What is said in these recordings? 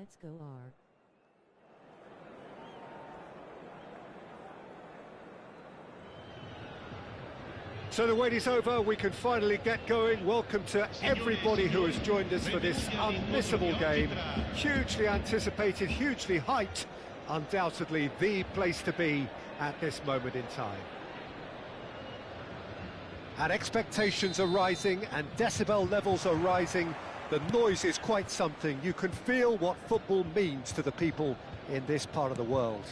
Let's go R. So the wait is over, we can finally get going. Welcome to everybody who has joined us for this unmissable game. Hugely anticipated, hugely hyped, undoubtedly the place to be at this moment in time. And expectations are rising and decibel levels are rising. The noise is quite something. You can feel what football means to the people in this part of the world.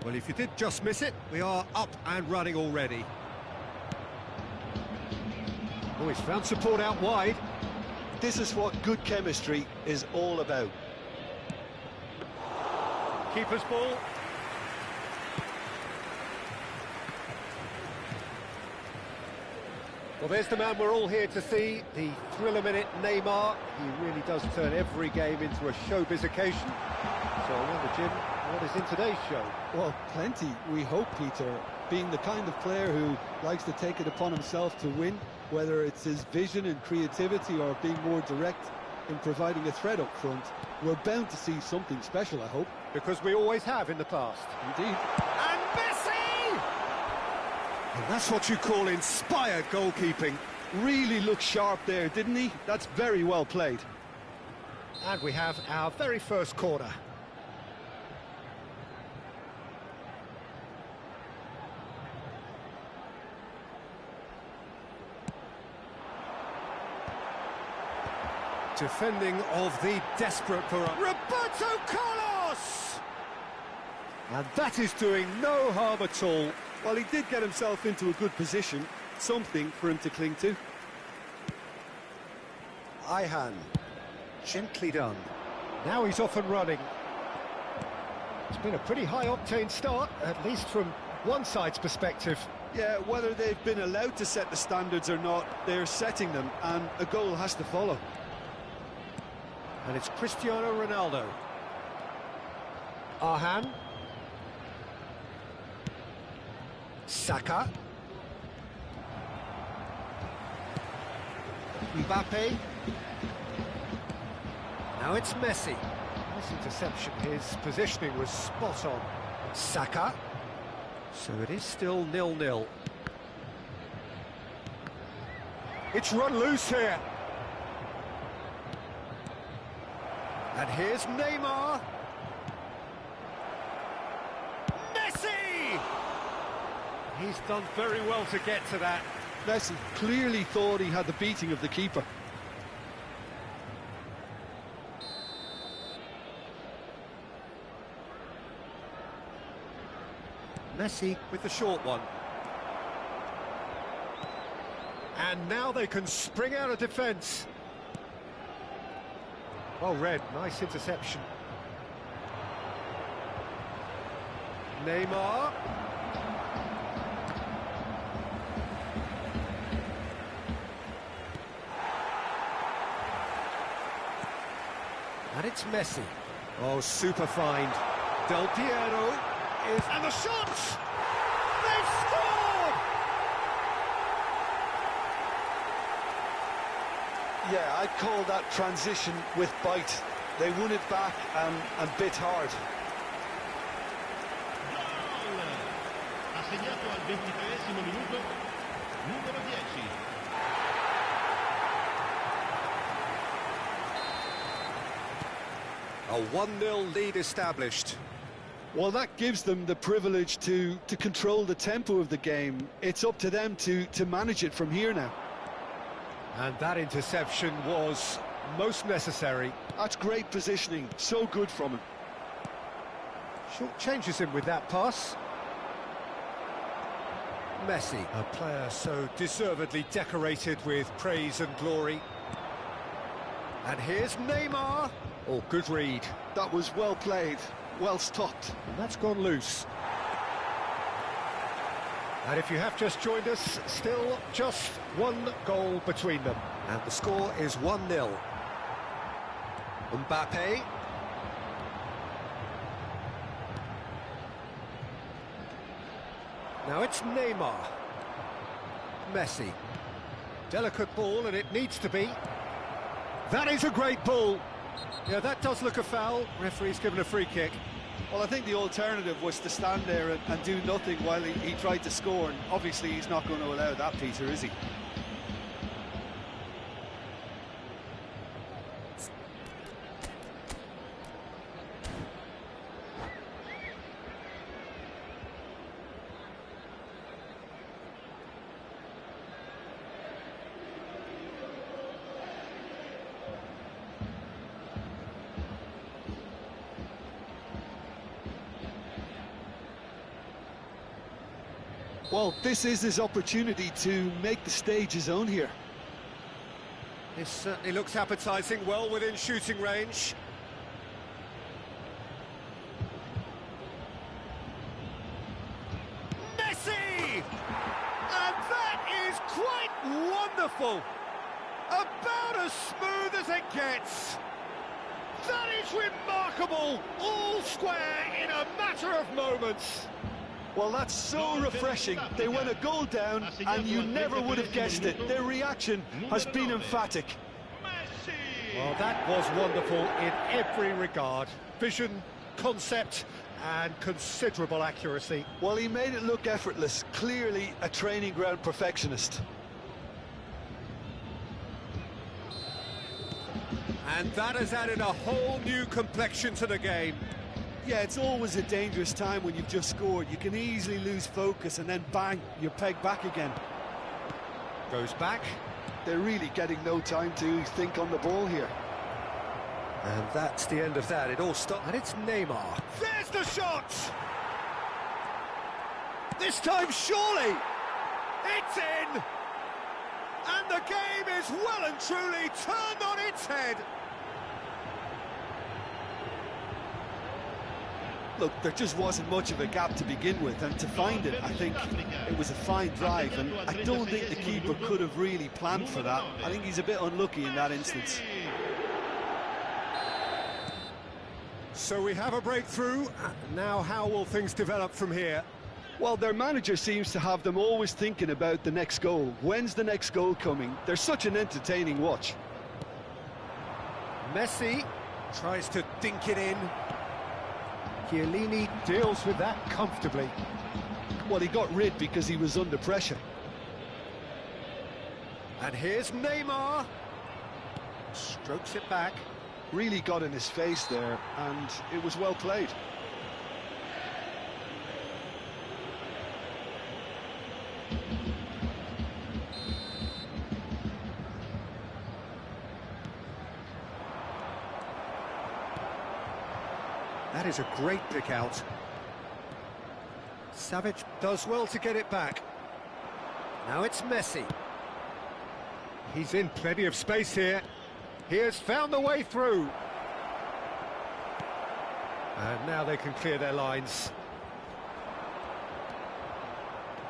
Well, if you did just miss it, we are up and running already. Oh, he's found support out wide. This is what good chemistry is all about. Keeper's ball. Well, there's the man we're all here to see, the thriller-minute Neymar. He really does turn every game into a showbiz occasion. So I wonder, Jim, what is in today's show? Well, plenty, we hope, Peter. Being the kind of player who likes to take it upon himself to win, whether it's his vision and creativity or being more direct in providing a threat up front, we're bound to see something special, I hope. Because we always have in the past. Indeed. And Messi! And that's what you call inspired goalkeeping. Really looked sharp there, didn't he? That's very well played. And we have our very first corner. Defending of the desperate for Roberto Carlos! And that is doing no harm at all. Well, he did get himself into a good position, something for him to cling to. Ihan, gently done. Now he's off and running. It's been a pretty high-octane start, at least from one side's perspective. Yeah, whether they've been allowed to set the standards or not, they're setting them, and a goal has to follow. And it's Cristiano Ronaldo. Arhan. Saka. Mbappe. Now it's Messi. Nice interception. His positioning was spot on. Saka. So it is still 0-0. It's run loose here. And here's Neymar. Messi! He's done very well to get to that. Messi clearly thought he had the beating of the keeper. Messi with the short one. And now they can spring out of defence. Well read, nice interception. Neymar. And it's Messi. Oh, super find. Del Piero is... And the shots! They've scored! Yeah, I'd call that transition with bite. They won it back and bit hard. Ha segnato al 23esimo minuto numero 10. A 1-0 lead established. Well, that gives them the privilege to control the tempo of the game. It's up to them to manage it from here now. And that interception was most necessary. That's great positioning, so good from him. Short changes him with that pass. Messi, a player so deservedly decorated with praise and glory. And here's Neymar. Oh, good read. That was well played, well stopped. And that's gone loose. And if you have just joined us, still just one goal between them. And the score is 1-0. Mbappe. Now it's Neymar. Messi. Delicate ball, and it needs to be. That is a great ball. Yeah, that does look a foul. Referee's given a free kick. Well, I think the alternative was to stand there and do nothing while he tried to score, and obviously he's not going to allow that, Peter, is he? Well, this is his opportunity to make the stage his own here. This certainly looks appetising, well within shooting range. Messi! And that is quite wonderful! About as smooth as it gets. That is remarkable! All square in a matter of moments. Well, that's so refreshing. They went a goal down, and you never would have guessed it. Their reaction has been emphatic. Well, that was wonderful in every regard. Vision, concept, and considerable accuracy. Well, he made it look effortless. Clearly a training ground perfectionist. And that has added a whole new complexion to the game. Yeah, it's always a dangerous time when you've just scored. You can easily lose focus and then bang, you're pegged back again. Goes back. They're really getting no time to think on the ball here. And that's the end of that. It all stopped. And it's Neymar. There's the shot! This time, surely! It's in! And the game is well and truly turned on its head. Look, there just wasn't much of a gap to begin with, and to find it, I think it was a fine drive, and I don't think the keeper could have really planned for that. I think he's a bit unlucky in that instance. So we have a breakthrough. Now how will things develop from here? Well, their manager seems to have them always thinking about the next goal. When's the next goal coming? They're such an entertaining watch. Messi tries to dink it in. Chiellini deals with that comfortably. Well, he got rid because he was under pressure. And here's Neymar. Strokes it back. Really got in his face there, and it was well played. That is a great pick out. Savic does well to get it back. Now it's Messi. He's in plenty of space here. He has found the way through. And now they can clear their lines.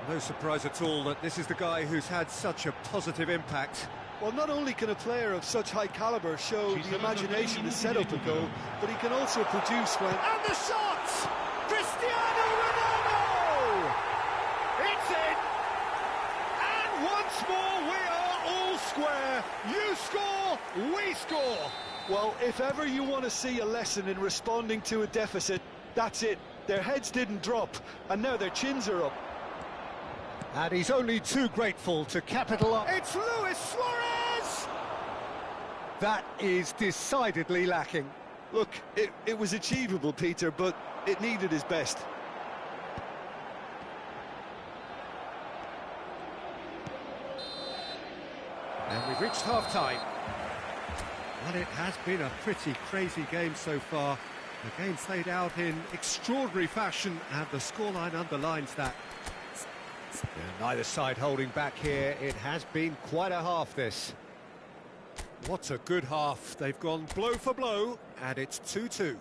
No surprise at all that this is the guy who's had such a positive impact. Well, not only can a player of such high caliber show the imagination to set up a goal, but he can also produce when... And the shot! Cristiano Ronaldo! It's in! And once more we are all square. You score, we score. Well, if ever you want to see a lesson in responding to a deficit, that's it. Their heads didn't drop, and now their chins are up. And he's only too grateful to capitalise. It's Luis Suarez! That is decidedly lacking. Look, it was achievable, Peter, but it needed his best. And we've reached half-time. Well, it has been a pretty crazy game so far. The game's played out in extraordinary fashion, and the scoreline underlines that. Yeah, neither side holding back here. It has been quite a half, this. What a good half. They've gone blow for blow, and it's 2-2.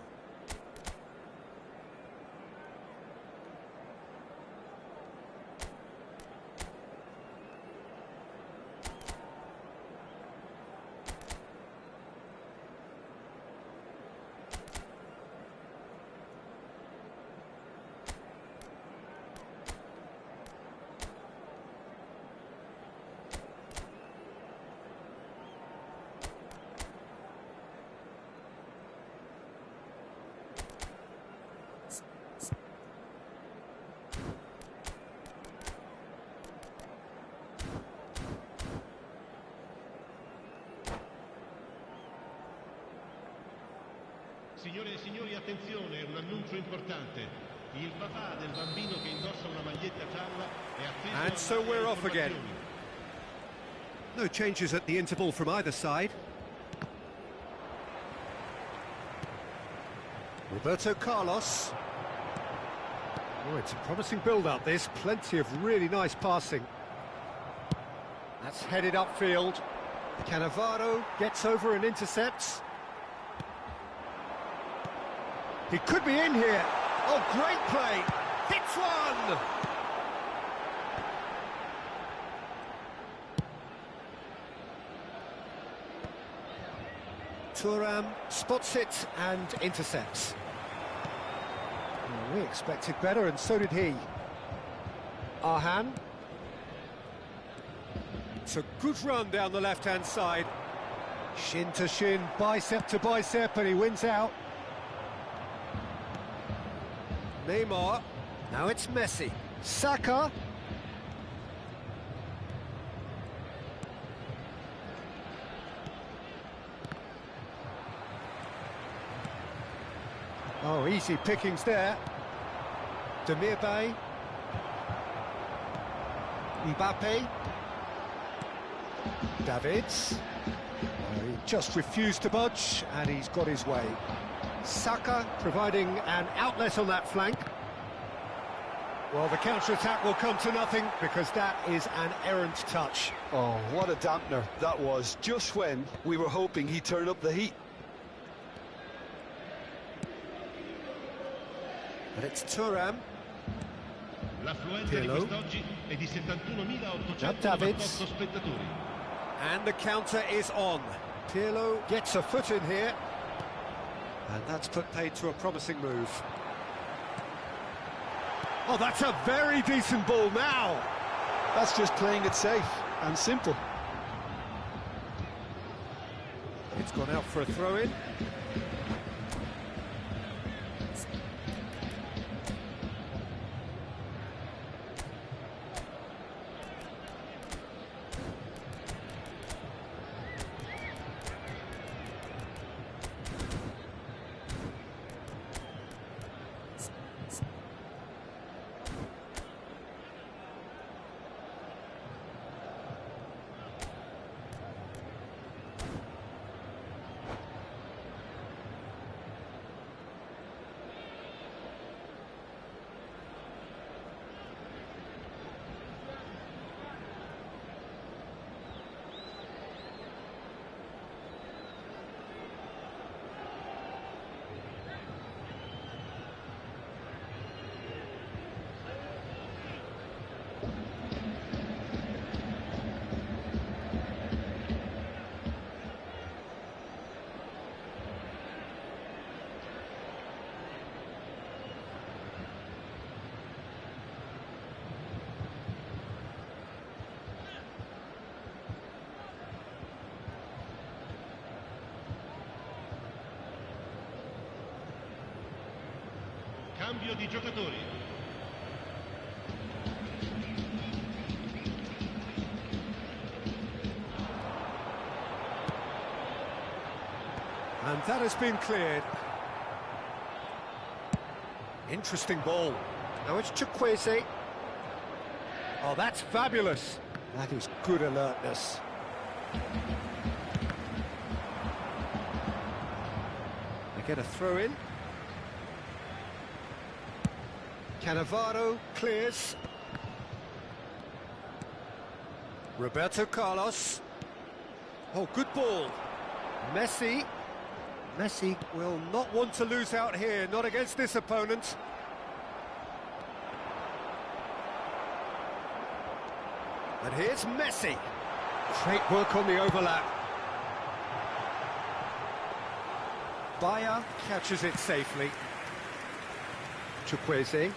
Signore e signori, attenzione, un annuncio importante. Il papà del bambino che indossa una maglietta gialla è atteso. And so we're off again. No changes at the interval from either side. Roberto Carlos. Oh, it's a promising build-up, this. Plenty of really nice passing. That's headed upfield. Cannavaro gets over and intercepts. He could be in here. Oh, great play. Hits one! Thuram spots it and intercepts. Well, we expected better, and so did he. Arhan. It's a good run down the left-hand side. Shin to shin, bicep to bicep, and he wins out. Neymar. Now it's Messi. Saka. Oh, easy pickings there. Demirbay. Mbappe. Davids. Oh, he just refused to budge, and he's got his way. Saka providing an outlet on that flank. Well, the counter-attack will come to nothing because that is an errant touch. Oh, what a dampener that was, just when we were hoping he'd turn up the heat. But it's Thuram. L'affluenza di quest'oggi è di 71.898 spettatori. And the counter is on. Pirlo gets a foot in here. And that's put paid to a promising move. Oh, that's a very decent ball now. That's just playing it safe and simple. It's gone out for a throw-in. Cambio di giocatori. And that has been cleared. Interesting ball. Now it's Chukwueze. Oh, that's fabulous. That is good alertness. They get a throw in. Cannavaro clears. Roberto Carlos. Oh, good ball. Messi. Messi will not want to lose out here, not against this opponent. And here's Messi. Great work on the overlap. Bayer catches it safely. Chukwueze.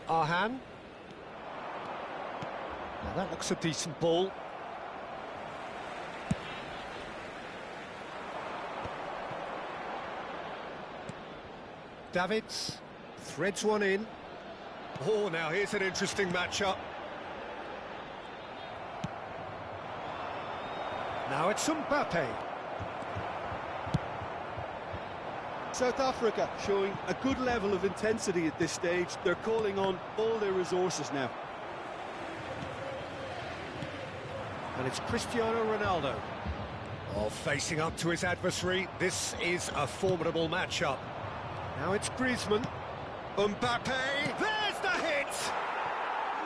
Arhan. Now that looks a decent ball. Davids threads one in. Oh, now here's an interesting matchup. Now it's Mbappe. South Africa showing a good level of intensity at this stage. They're calling on all their resources now. And it's Cristiano Ronaldo. Oh, facing up to his adversary. This is a formidable matchup. Now it's Griezmann. Mbappe. There's the hit!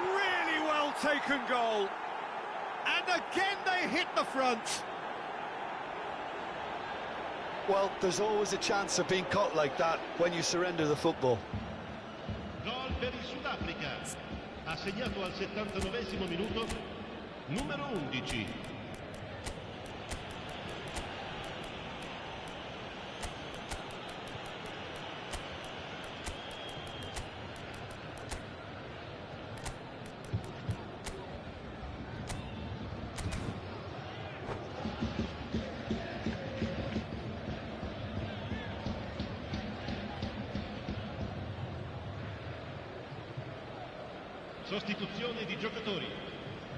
Really well taken goal. And again they hit the front. Well, there's always a chance of being caught like that when you surrender the football. Gol per il Sudafrica. Ha segnato al 79esimo minuto numero 11. Sostituzione di giocatori.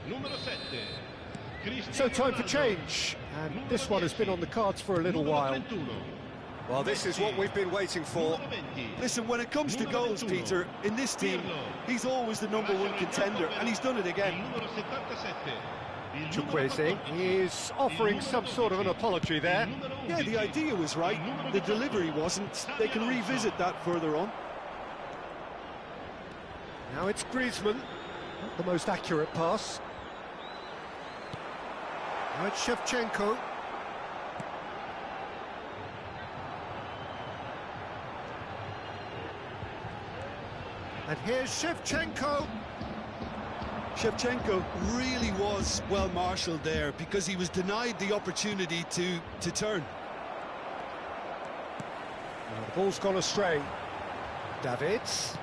Numero 7. So time for change, and this one has been on the cards for a little while. Well, this is what we've been waiting for. Listen, when it comes to goals, Peter, in this team, he's always the #1 contender, and he's done it again. Chukwueze is offering some sort of an apology there. Yeah, the idea was right, the delivery wasn't. They can revisit that further on. Now it's Griezmann, not the most accurate pass. Now it's Shevchenko. And here's Shevchenko. Shevchenko really was well marshalled there because he was denied the opportunity to turn. Now the ball's gone astray. Davids.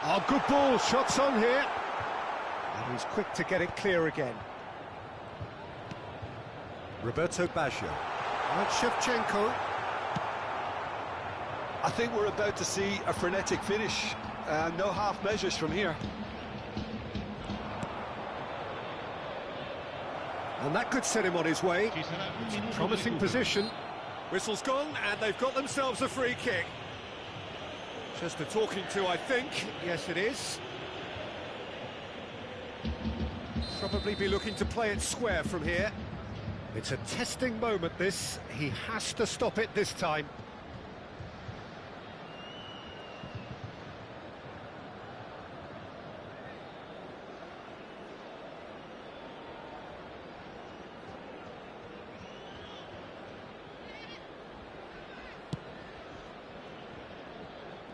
Oh, good ball, shots on here. And he's quick to get it clear again. Roberto Baggio. And Shevchenko. I think we're about to see a frenetic finish. No half measures from here. And that could set him on his way. It's a promising position. Whistle's gone, and they've got themselves a free kick. Just a talking to, I think. Yes, it is. Probably be looking to play it square from here. It's a testing moment, this. He has to stop it this time.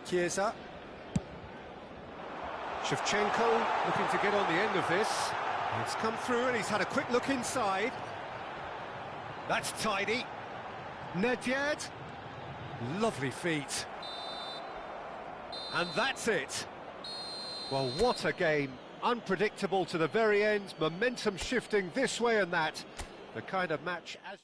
Chiesa. Shevchenko looking to get on the end of this. It's come through and he's had a quick look inside. That's tidy. Nedved. Lovely feet. And that's it. Well, what a game. Unpredictable to the very end. Momentum shifting this way and that. The kind of match as...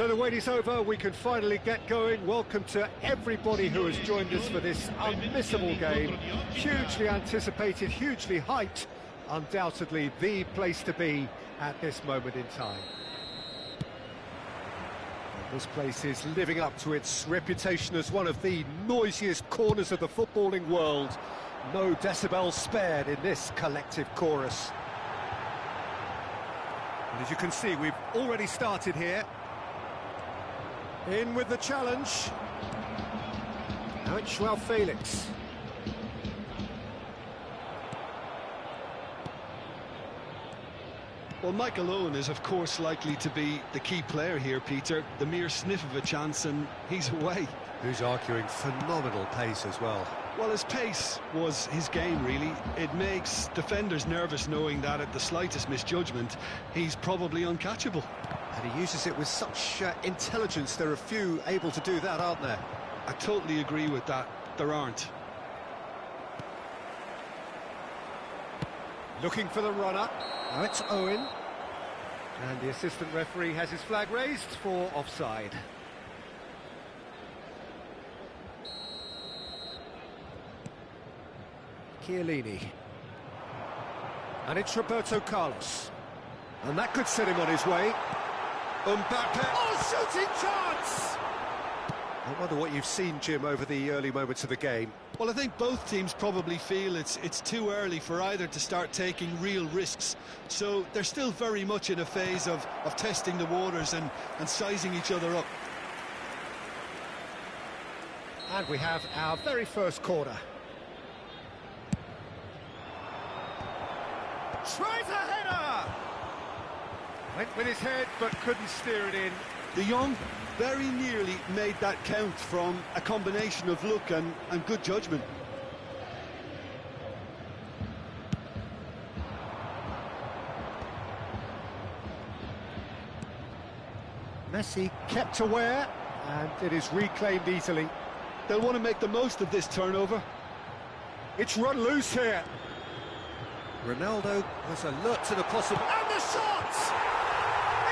So the wait is over, we can finally get going. Welcome to everybody who has joined us for this unmissable game. Hugely anticipated, hugely hyped. Undoubtedly the place to be at this moment in time. And this place is living up to its reputation as one of the noisiest corners of the footballing world. No decibels spared in this collective chorus. And as you can see, we've already started here. In with the challenge. Now it's João Felix. Well, Michael Owen is, of course, likely to be the key player here, Peter. The mere sniff of a chance and he's away. Who's arguing phenomenal pace as well. Well, his pace was his game, really. It makes defenders nervous knowing that at the slightest misjudgment, he's probably uncatchable. And he uses it with such intelligence. There are few able to do that, aren't there? I totally agree with that. There aren't. Looking for the runner. Now it's Owen. And the assistant referee has his flag raised for offside. Chiellini. And it's Roberto Carlos. And that could set him on his way. Mbappe. Oh, shooting chance! I wonder what you've seen, Jim, over the early moments of the game. Well, I think both teams probably feel it's too early for either to start taking real risks. So they're still very much in a phase of testing the waters and sizing each other up. And we have our very first corner. Tries a header! Went with his head, but couldn't steer it in. De Jong very nearly made that count from a combination of luck and good judgment. Messi kept aware, and it is reclaimed easily. They'll want to make the most of this turnover. It's run loose here. Ronaldo was alert to the possible... And the shot!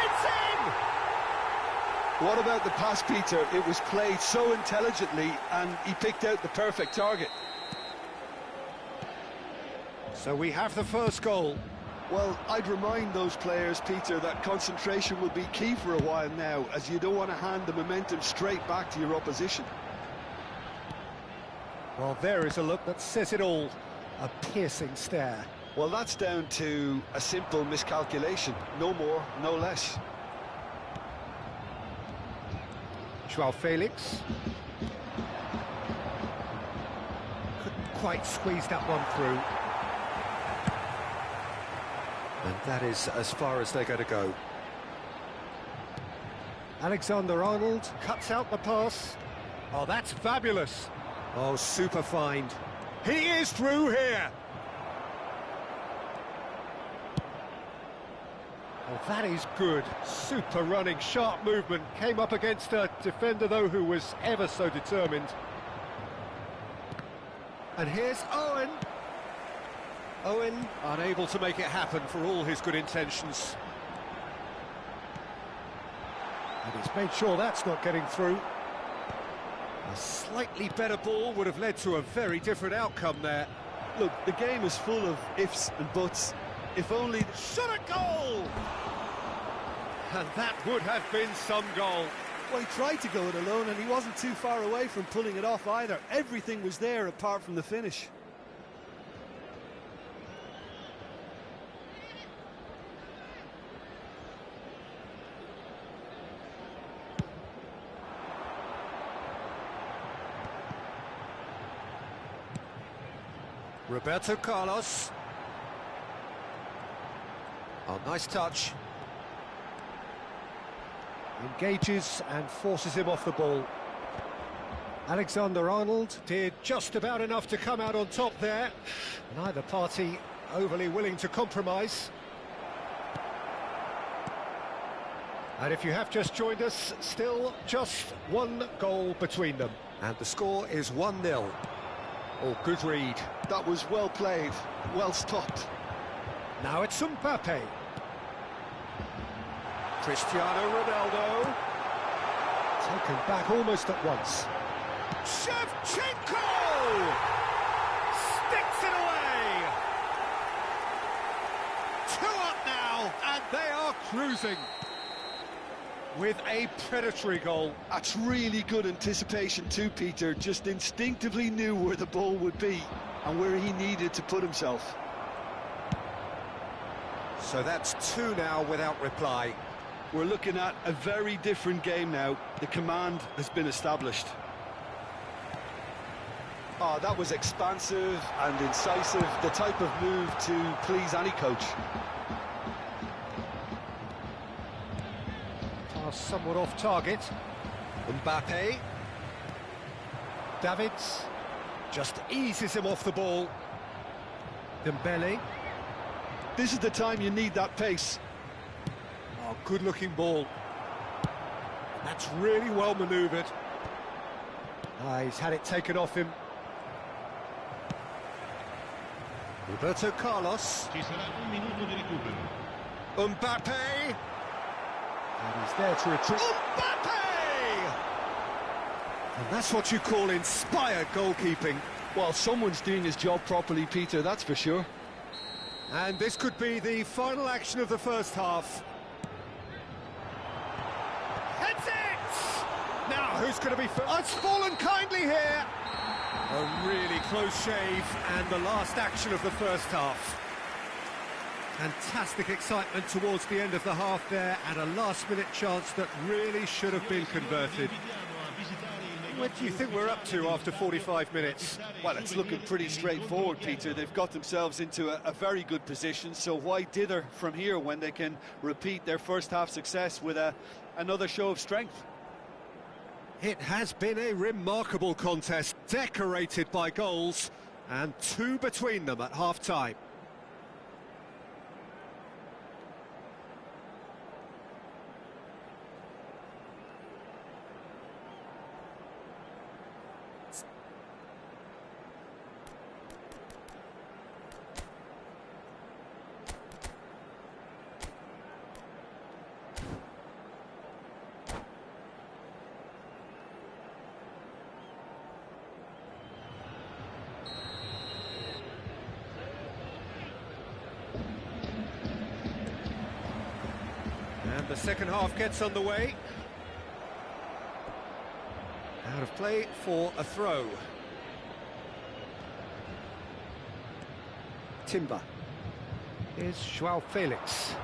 It's in! What about the pass, Peter? It was played so intelligently and he picked out the perfect target. So we have the first goal. Well, I'd remind those players, Peter, that concentration will be key for a while now, as you don't want to hand the momentum straight back to your opposition. Well, there is a look that says it all. A piercing stare. Well, that's down to a simple miscalculation. No more, no less. João Felix. Couldn't quite squeeze that one through. And that is as far as they're going to go. Alexander-Arnold cuts out the pass. Oh, that's fabulous. Oh, super find. He is through here. Oh, that is good. Super running, sharp movement. Came up against a defender, though, who was ever so determined. And here's Owen. Owen unable to make it happen for all his good intentions. And he's made sure that's not getting through. A slightly better ball would have led to a very different outcome there. Look, the game is full of ifs and buts. If only... Shot a goal! And that would have been some goal. Well, he tried to go it alone and he wasn't too far away from pulling it off either. Everything was there apart from the finish. Roberto Carlos. Oh, nice touch. Engages and forces him off the ball. Alexander-Arnold did just about enough to come out on top there. Neither party overly willing to compromise. And if you have just joined us, still just one goal between them. And the score is 1-0. Oh, good read. That was well played, well stopped. Now it's Mbappe. Cristiano Ronaldo. Taken back almost at once. Shevchenko! Sticks it away! 2 up now, and they are cruising with a predatory goal. That's really good anticipation too, Peter. Just instinctively knew where the ball would be and where he needed to put himself. So that's 2 now without reply. We're looking at a very different game now. The command has been established. Oh, that was expansive and incisive, the type of move to please any coach. Pass somewhat off target. Mbappe. Davids just eases him off the ball. Dembele. This is the time you need that pace. Oh, good-looking ball. That's really well manoeuvred. He's had it taken off him. Roberto Carlos. Ci sarà 1 minuto di recupero. Mbappe. And he's there to retreat. Mbappe! And that's what you call inspired goalkeeping. Well, someone's doing his job properly, Peter, that's for sure. And this could be the final action of the first half. Heads it! Now, who's going to be... It's fallen kindly here! A really close shave, and the last action of the first half. Fantastic excitement towards the end of the half there, and a last-minute chance that really should have been converted. What do you think we're up to after 45 minutes? Well, it's looking pretty straightforward, Peter. They've got themselves into a very good position, so why dither from here when they can repeat their first half success with another show of strength? It has been a remarkable contest, decorated by goals, and 2 between them at half-time. And the second half gets underway. Out of play for a throw. Timber. Here's Joao Felix.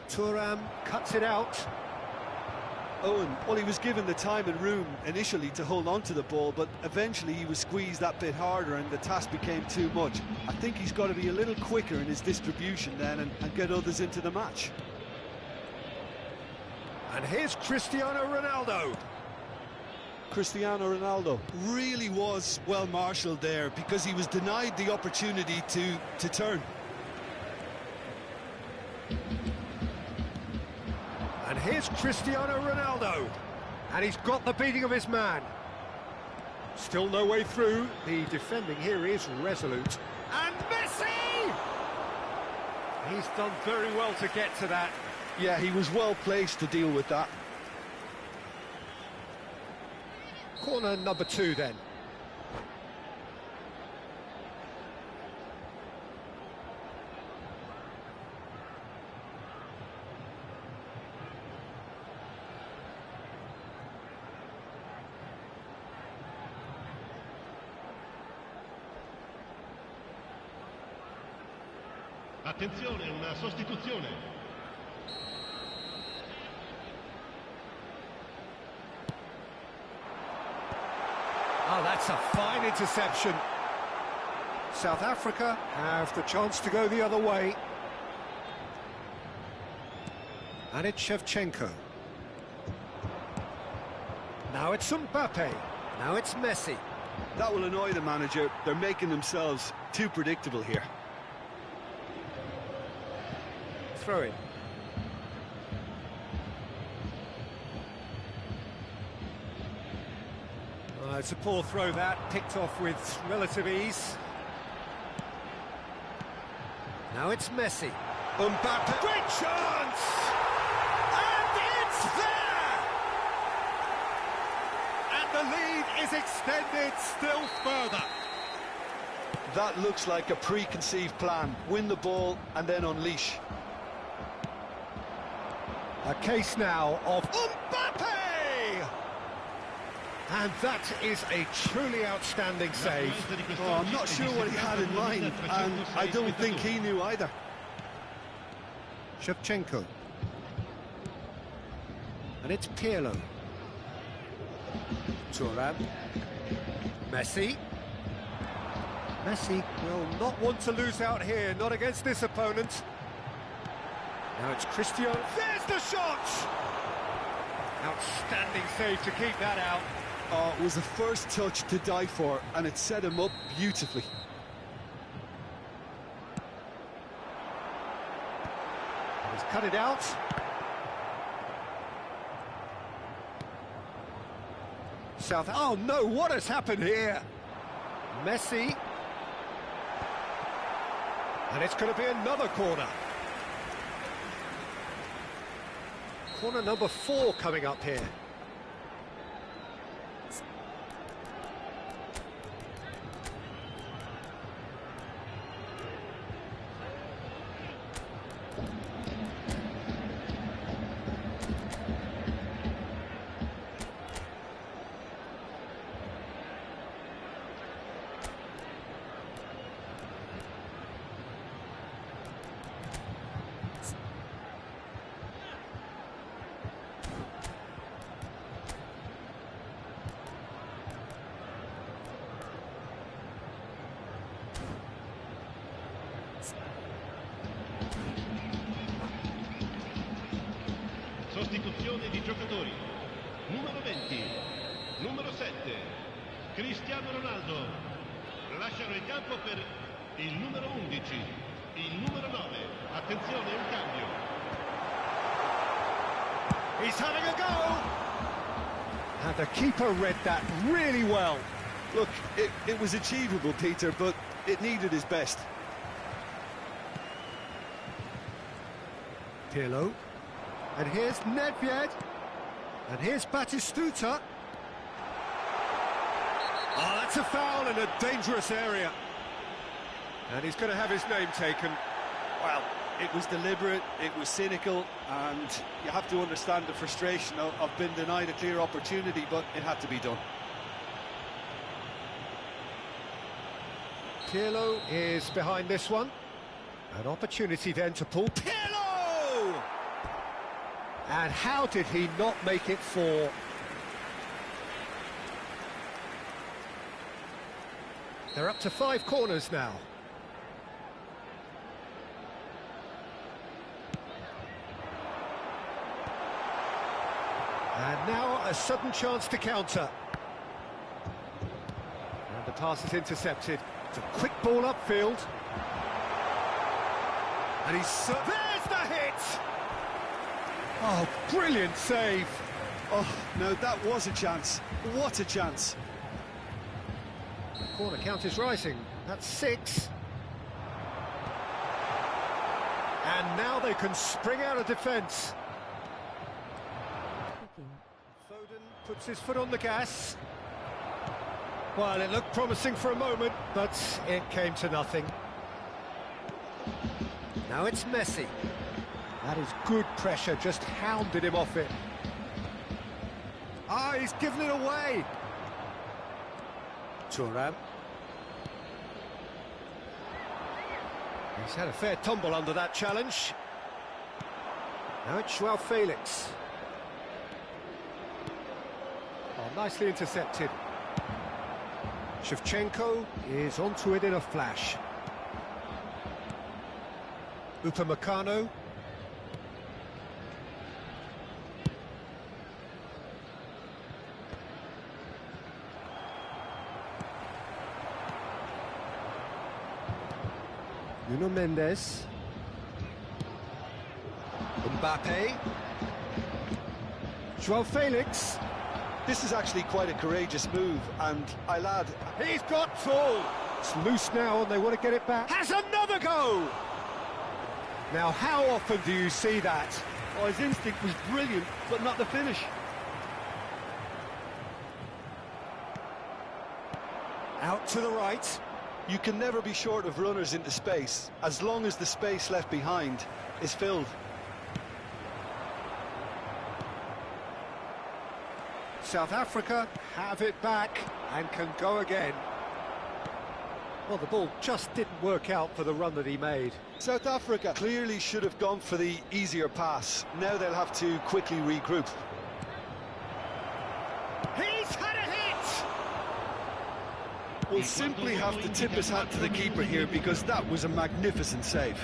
Thuram cuts it out. Owen, well, he was given the time and room initially to hold on to the ball, but eventually he was squeezed that bit harder and the task became too much. I think he's got to be a little quicker in his distribution then and get others into the match. And here's Cristiano Ronaldo. Cristiano Ronaldo Really was well marshalled there because he was denied the opportunity to turn. And here's Cristiano Ronaldo. And he's got the beating of his man. Still no way through. The defending here is resolute. And Messi! He's done very well to get to that. Yeah, he was well placed to deal with that. Corner number 2 then. Attenzione, una sostituzione. Oh, that's a fine interception. South Africa have the chance to go the other way. And it's Shevchenko. Now it's Mbappe. Now it's Messi. That will annoy the manager. They're making themselves too predictable here. Throw in. It's a poor throw that, picked off with relative ease. Now it's Messi. Mbappe. Great chance! And lead is extended still further. That looks like a preconceived plan. Win the ball and then unleash. A case now of Mbappe! And that is a truly outstanding save. Oh, I'm not sure what he had in mind, and I don't think he knew either. Shevchenko. And it's Pirlo. Thuram. Messi. Messi will not want to lose out here, not against this opponent. Now it's Cristiano. There's the shot! Outstanding save to keep that out. Oh, it was the first touch to die for, and it set him up beautifully. He's cut it out. Oh no, what has happened here? Messi. And it's going to be another corner. Corner number 4 coming up here. Sostituzione di giocatori. Numero 20, numero 7, Cristiano Ronaldo. Lasciano il campo per il numero 11, il numero 9. Attenzione, un cambio. He's having a go! And the keeper read that really well. Look, it was achievable, Peter, but it needed his best. Pirlo. And here's Nedved. And here's Batistuta. Oh, that's a foul in a dangerous area. And he's going to have his name taken. Well, it was deliberate, it was cynical, and you have to understand the frustration of being denied a clear opportunity, but it had to be done. Pirlo is behind this one. An opportunity then to pull. Pirlo! And how did he not make it 4? They're up to 5 corners now. And now a sudden chance to counter. And the pass is intercepted. It's a quick ball upfield. And there's the hit! Oh, brilliant save. Oh, no, that was a chance. What a chance. The corner count is rising. That's 6. And now they can spring out of defence. Foden puts his foot on the gas. Well, it looked promising for a moment, but it came to nothing. Now it's Messi. That is good pressure, just hounded him off it. Ah, he's given it away. Thuram. He's had a fair tumble under that challenge. Now it's Joao Felix. Oh, nicely intercepted. Shevchenko is onto it in a flash. Upamecano. Nuno Mendes. Mbappe. Joao Felix. This is actually quite a courageous move, and I'll add... He's got full. It's loose now, and they want to get it back. Has another go! Now, how often do you see that? Oh, his instinct was brilliant, but not the finish. Out to the right. You can never be short of runners into space, as long as the space left behind is filled. South Africa have it back and can go again. Well, the ball just didn't work out for the run that he made. South Africa clearly should have gone for the easier pass. Now they'll have to quickly regroup. He's had a hit! We'll simply have to tip his hat to the keeper here, because that was a magnificent save.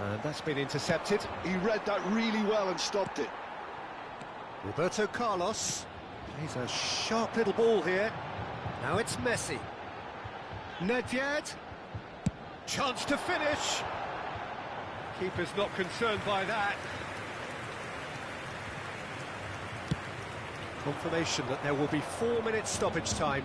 And that's been intercepted. He read that really well and stopped it. Roberto Carlos plays a sharp little ball here. Now it's Messi. Nedved. Chance to finish. Keeper's not concerned by that. Confirmation that there will be 4 minutes stoppage time.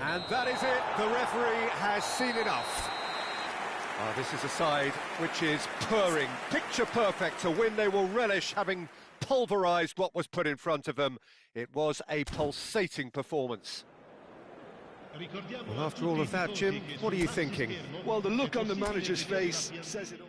And that is it. The referee has seen enough. This is a side which is purring, picture perfect to win. They will relish having pulverised what was put in front of them. It was a pulsating performance. Well, after all of that, Jim, what are you thinking? Well, the look on the manager's face says it all.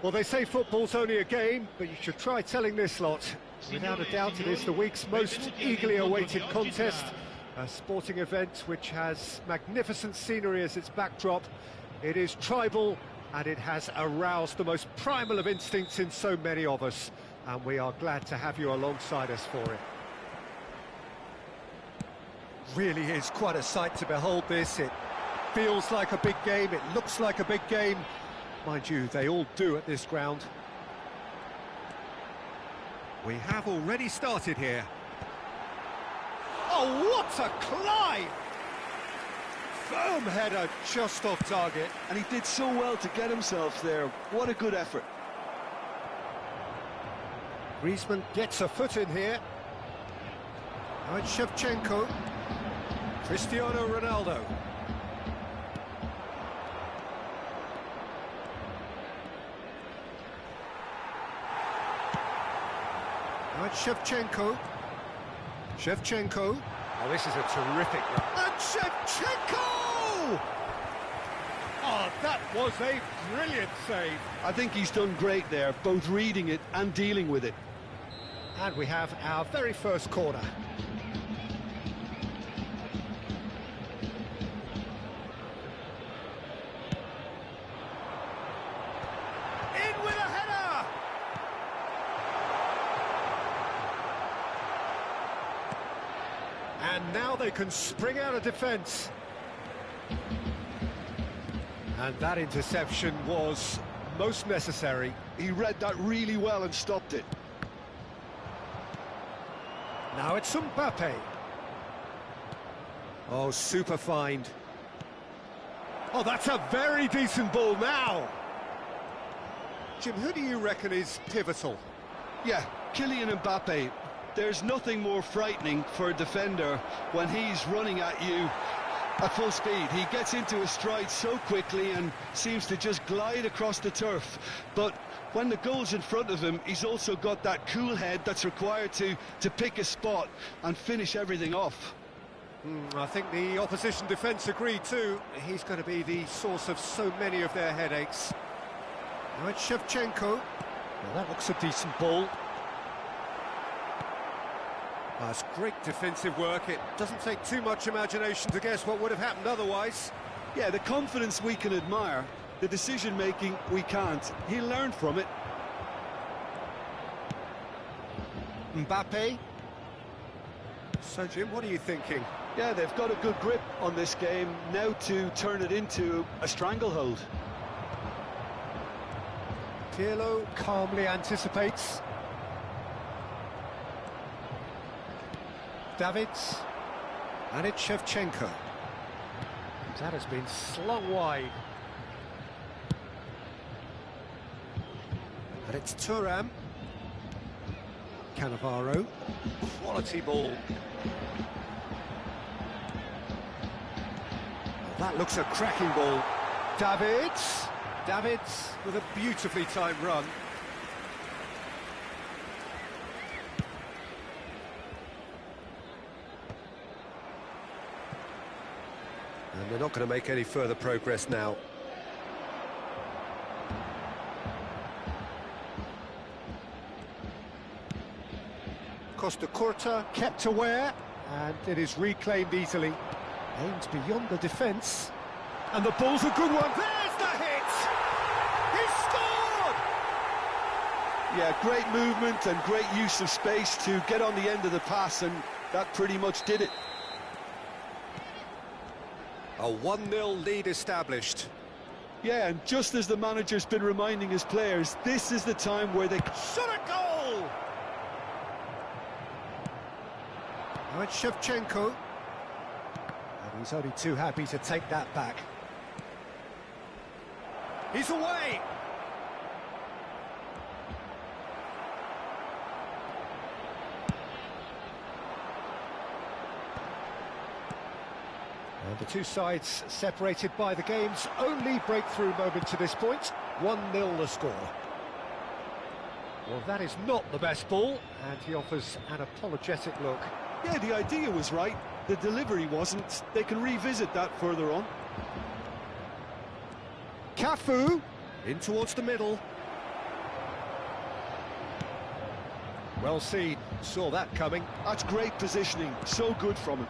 Well, they say football's only a game, but you should try telling this lot. Without a doubt, it is the week's most eagerly awaited contest. A sporting event which has magnificent scenery as its backdrop. It is tribal, and it has aroused the most primal of instincts in so many of us. And we are glad to have you alongside us for it. Really is quite a sight to behold this. It feels like a big game, it looks like a big game. Mind you, they all do at this ground. We have already started here. Oh, what a climb! Firm header just off target. And he did so well to get himself there. What a good effort. Griezmann gets a foot in here. Now it's Shevchenko. Cristiano Ronaldo. Now it's Shevchenko. Shevchenko. Oh, this is a terrific run. And Shevchenko! Oh, that was a brilliant save. I think he's done great there, both reading it and dealing with it. And we have our very first corner. In with a header! And now they can spring out of defence. And that interception was most necessary. He read that really well and stopped it. Now it's Mbappe. Oh, super find. Oh, that's a very decent ball now. Jim, who do you reckon is pivotal? Yeah, Kylian Mbappe. There's nothing more frightening for a defender when he's running at you at full speed. He gets into a stride so quickly and seems to just glide across the turf. But when the goal's in front of him, he's also got that cool head that's required to pick a spot and finish everything off. I think the opposition defence agree too. He's going to be the source of so many of their headaches. Now it's Shevchenko. Well, that looks a decent ball. That's great defensive work. It doesn't take too much imagination to guess what would have happened otherwise. Yeah, the confidence we can admire, the decision-making we can't. He'll learn from it. Mbappe. So, Jim, what are you thinking? Yeah, they've got a good grip on this game, now to turn it into a stranglehold. Pirlo calmly anticipates. Davids. And it's Shevchenko. That has been slung wide. And it's Thuram. Cannavaro. Quality ball. That looks a cracking ball. Davids. Davids with a beautifully timed run. And they're not going to make any further progress now. Costa Curta kept aware, and it is reclaimed easily. Aimed beyond the defence, and the ball's a good one. There's the hit! He scored! Yeah, great movement and great use of space to get on the end of the pass, and that pretty much did it. A 1-0 lead established. Yeah, and just as the manager's been reminding his players, this is the time where they shot a goal! Now it's Shevchenko. And he's only too happy to take that back. He's away! And the two sides separated by the game's only breakthrough moment to this point. 1-0 the score. Well, that is not the best ball, and he offers an apologetic look. Yeah, the idea was right, the delivery wasn't. They can revisit that further on. Cafu, in towards the middle. Well seen, saw that coming. That's great positioning, so good from him.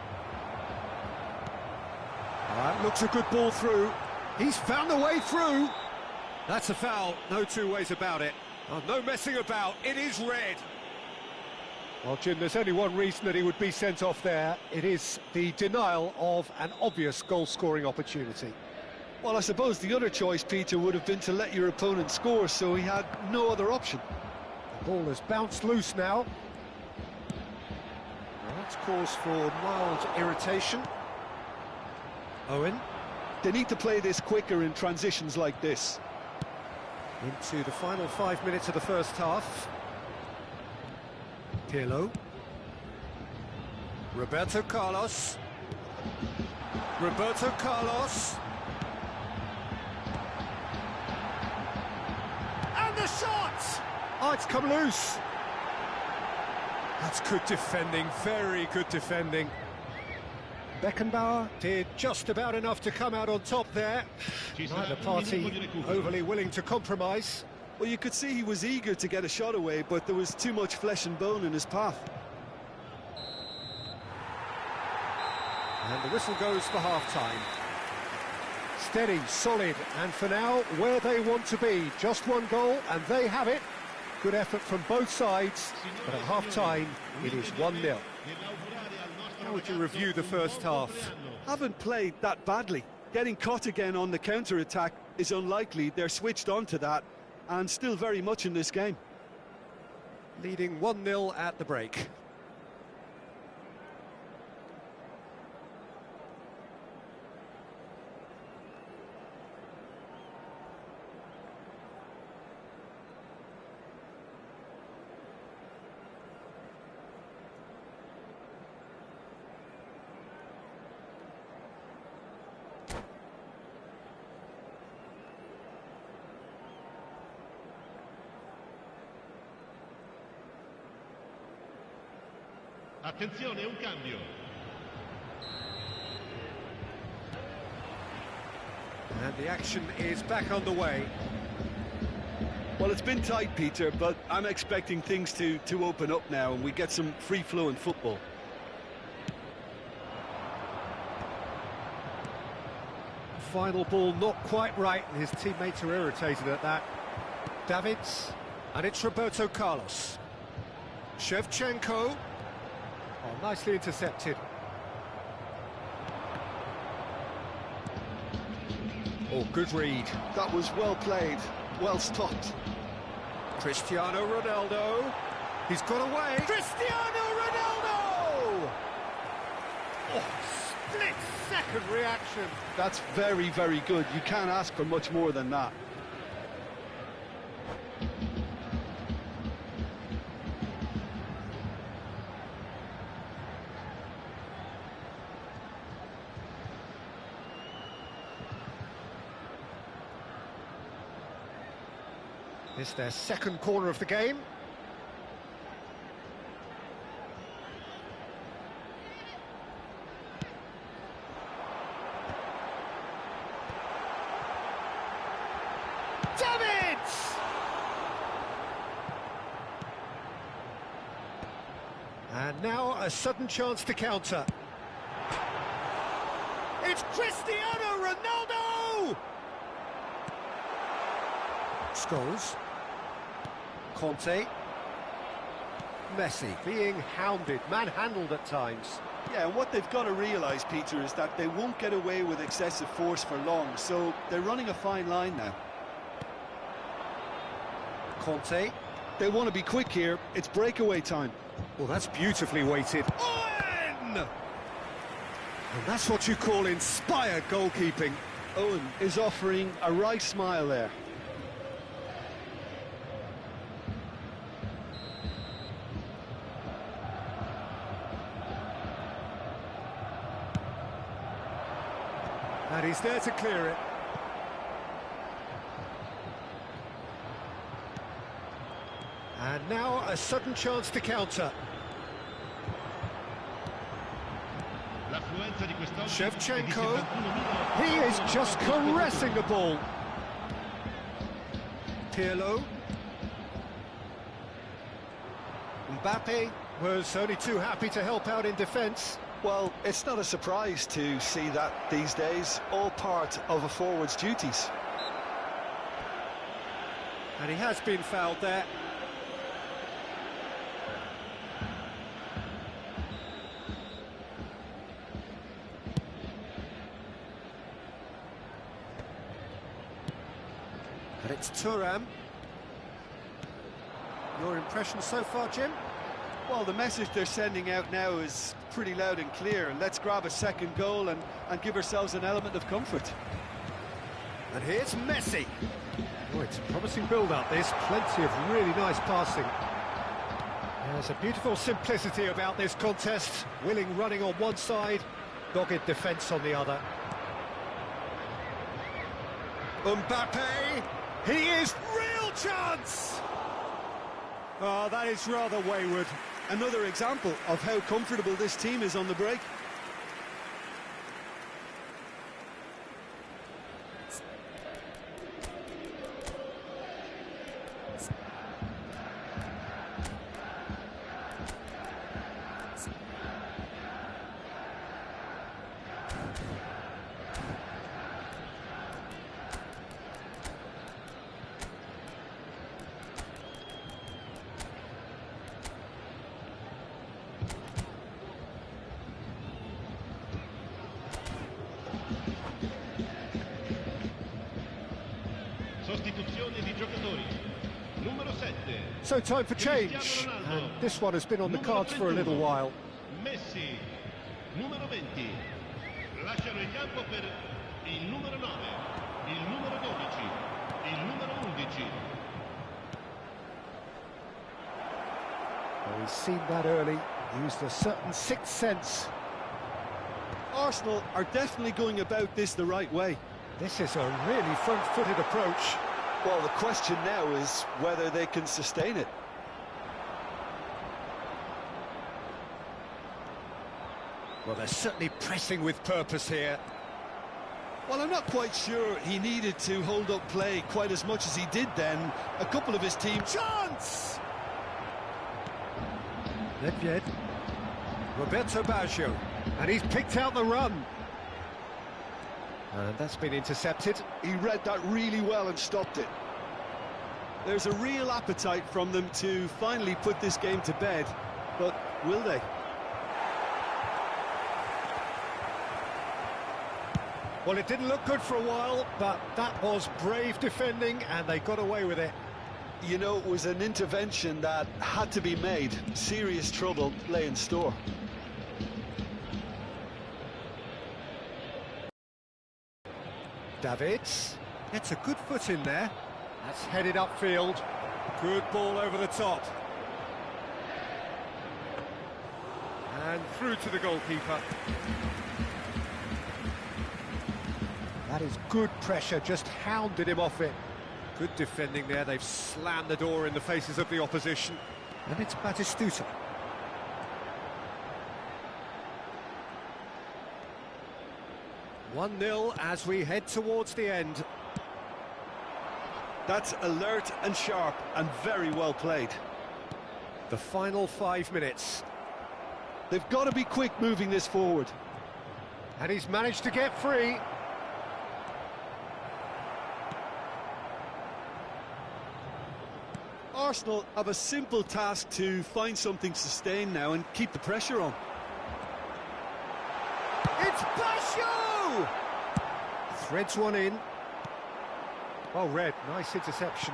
That looks a good ball through. He's found a way through. That's a foul, no two ways about it. Oh, no messing about, it is red. Well, Jim, there's only one reason that he would be sent off there. It is the denial of an obvious goal-scoring opportunity. Well, I suppose the other choice, Peter, would have been to let your opponent score, so he had no other option. The ball has bounced loose now. Well, that's cause for mild irritation. Owen. They need to play this quicker in transitions like this. Into the final 5 minutes of the first half. Pirlo. Roberto Carlos. Roberto Carlos. And the shot! Oh, it's come loose. That's good defending, very good defending. Beckenbauer did just about enough to come out on top there. Neither party overly willing to compromise. Well, you could see he was eager to get a shot away, but there was too much flesh and bone in his path. And the whistle goes for half-time. Steady, solid, and for now, where they want to be. Just one goal, and they have it. Good effort from both sides, but at half-time, it is 1-0. How would you review the first half? Haven't played that badly. Getting caught again on the counter-attack is unlikely. They're switched on to that, and still very much in this game. Leading 1-0 at the break. Attenzione, un cambio. And the action is back underway. Well, it's been tight, Peter, but I'm expecting things to open up now and we get some free-flowing football. Final ball not quite right, and his teammates are irritated at that. Davids, and it's Roberto Carlos. Shevchenko. Oh, nicely intercepted. Oh, good read. That was well played, well stopped. Cristiano Ronaldo. He's got away. Cristiano Ronaldo! Oh, split-second reaction. That's very, very good. You can't ask for much more than that. It's their second corner of the game. Davids! And now a sudden chance to counter. It's Cristiano Ronaldo! Scholes. Conte. Messi being hounded, manhandled at times. Yeah, and what they've got to realise, Peter, is that they won't get away with excessive force for long, so they're running a fine line now. Conte. They want to be quick here, it's breakaway time. Well, that's beautifully weighted. Owen! And that's what you call inspired goalkeeping. Owen is offering a right smile there. And he's there to clear it. And now a sudden chance to counter. Shevchenko. He is just caressing the ball. Pirlo. Mbappe was only too happy to help out in defence. Well, it's not a surprise to see that these days, all part of a forward's duties. And he has been fouled there. And it's Thuram. Your impression so far, Jim? Well, the message they're sending out now is pretty loud and clear. Let's grab a second goal and give ourselves an element of comfort. And here's Messi. Oh, it's a promising build-up, this. Plenty of really nice passing. There's a beautiful simplicity about this contest. Willing running on one side, dogged defence on the other. Mbappe! He is real chance! Oh, that is rather wayward. Another example of how comfortable this team is on the break. Sostituzione di giocatori. Numero 7. So time for change, and this one has been on the cards for a little while. Messi. Numero 20. Lasciano il campo per il numero 9, il numero 12, il numero 11. Well, he's seen that early, used a certain sixth sense. Arsenal are definitely going about this the right way. This is a really front-footed approach. Well, the question now is whether they can sustain it. Well, they're certainly pressing with purpose here. Well, I'm not quite sure he needed to hold up play quite as much as he did then. A couple of his team... Chance! Nedved. Roberto Baggio. And he's picked out the run. And that's been intercepted. He read that really well and stopped it. There's a real appetite from them to finally put this game to bed, but will they? Well, it didn't look good for a while, but that was brave defending, and they got away with it. You know, it was an intervention that had to be made. Serious trouble lay in store. Davids gets a good foot in there. That's headed upfield. Good ball over the top. And through to the goalkeeper. That is good pressure, just hounded him off it. Good defending there, they've slammed the door in the faces of the opposition. And it's Batistuta. (1-0) as we head towards the end. That's alert and sharp and very well played. The final 5 minutes. They've got to be quick moving this forward. And he's managed to get free. Arsenal have a simple task to find something sustained now and keep the pressure on. It's Baggio! Threads one in. Well read, nice interception.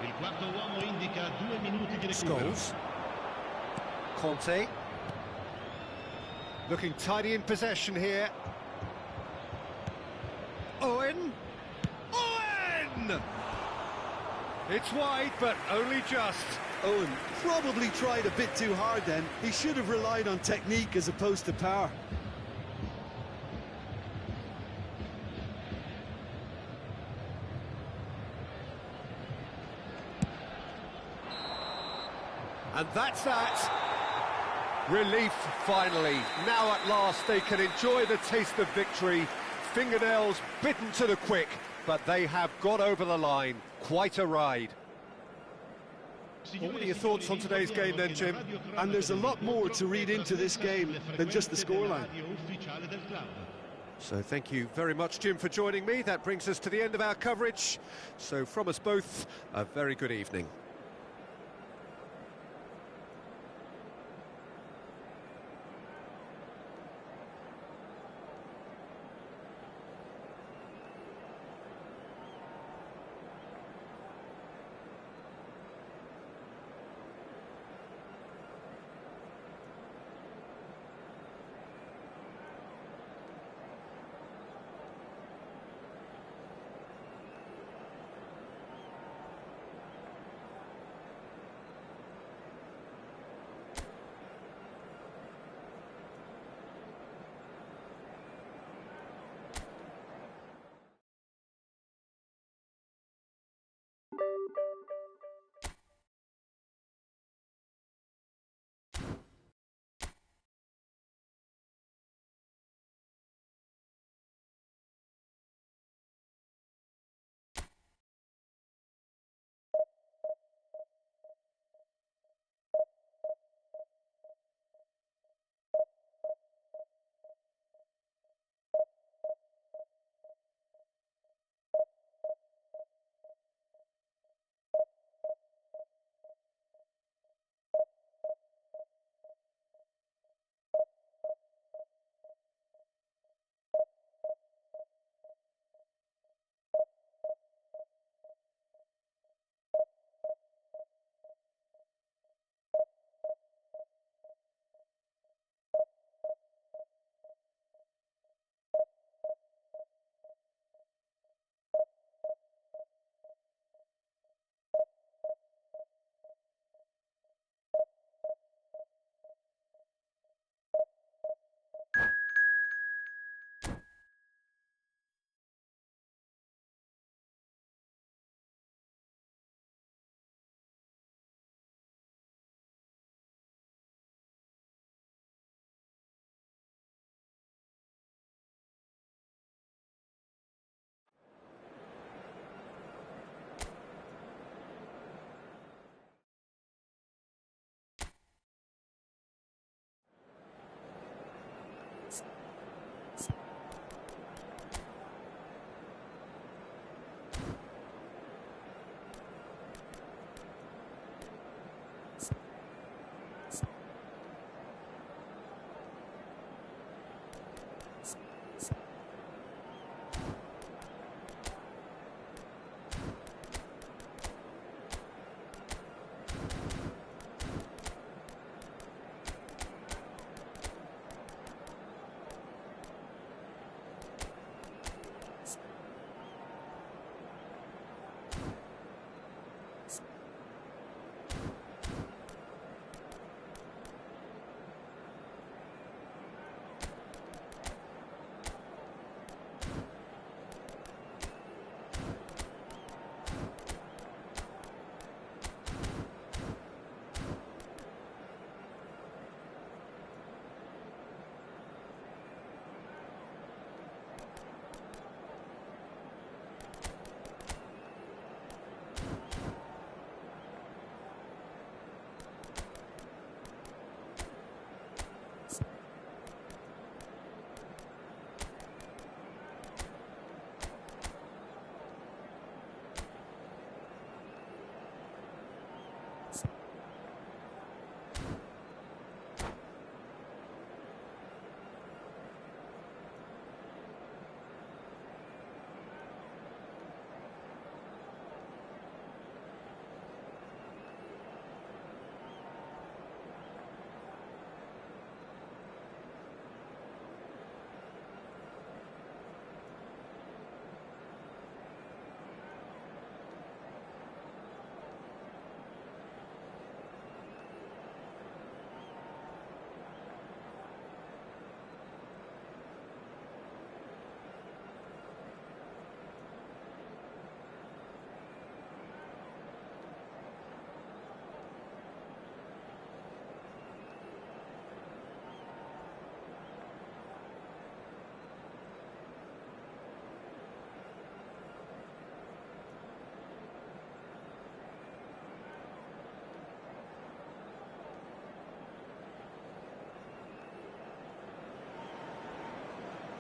Il quarto uomo indica 2 minuti di recupero. Scholes. Conte. Looking tidy in possession here. Owen. Owen! It's wide, but only just. Owen probably tried a bit too hard then. He should have relied on technique as opposed to power. And that's that. Relief, finally. Now at last they can enjoy the taste of victory. Fingernails bitten to the quick, but they have got over the line. Quite a ride. Well, what are your thoughts on today's game then, Jim? And there's a lot more to read into this game than just the scoreline. So thank you very much, Jim, for joining me. That brings us to the end of our coverage. So from us both, a very good evening.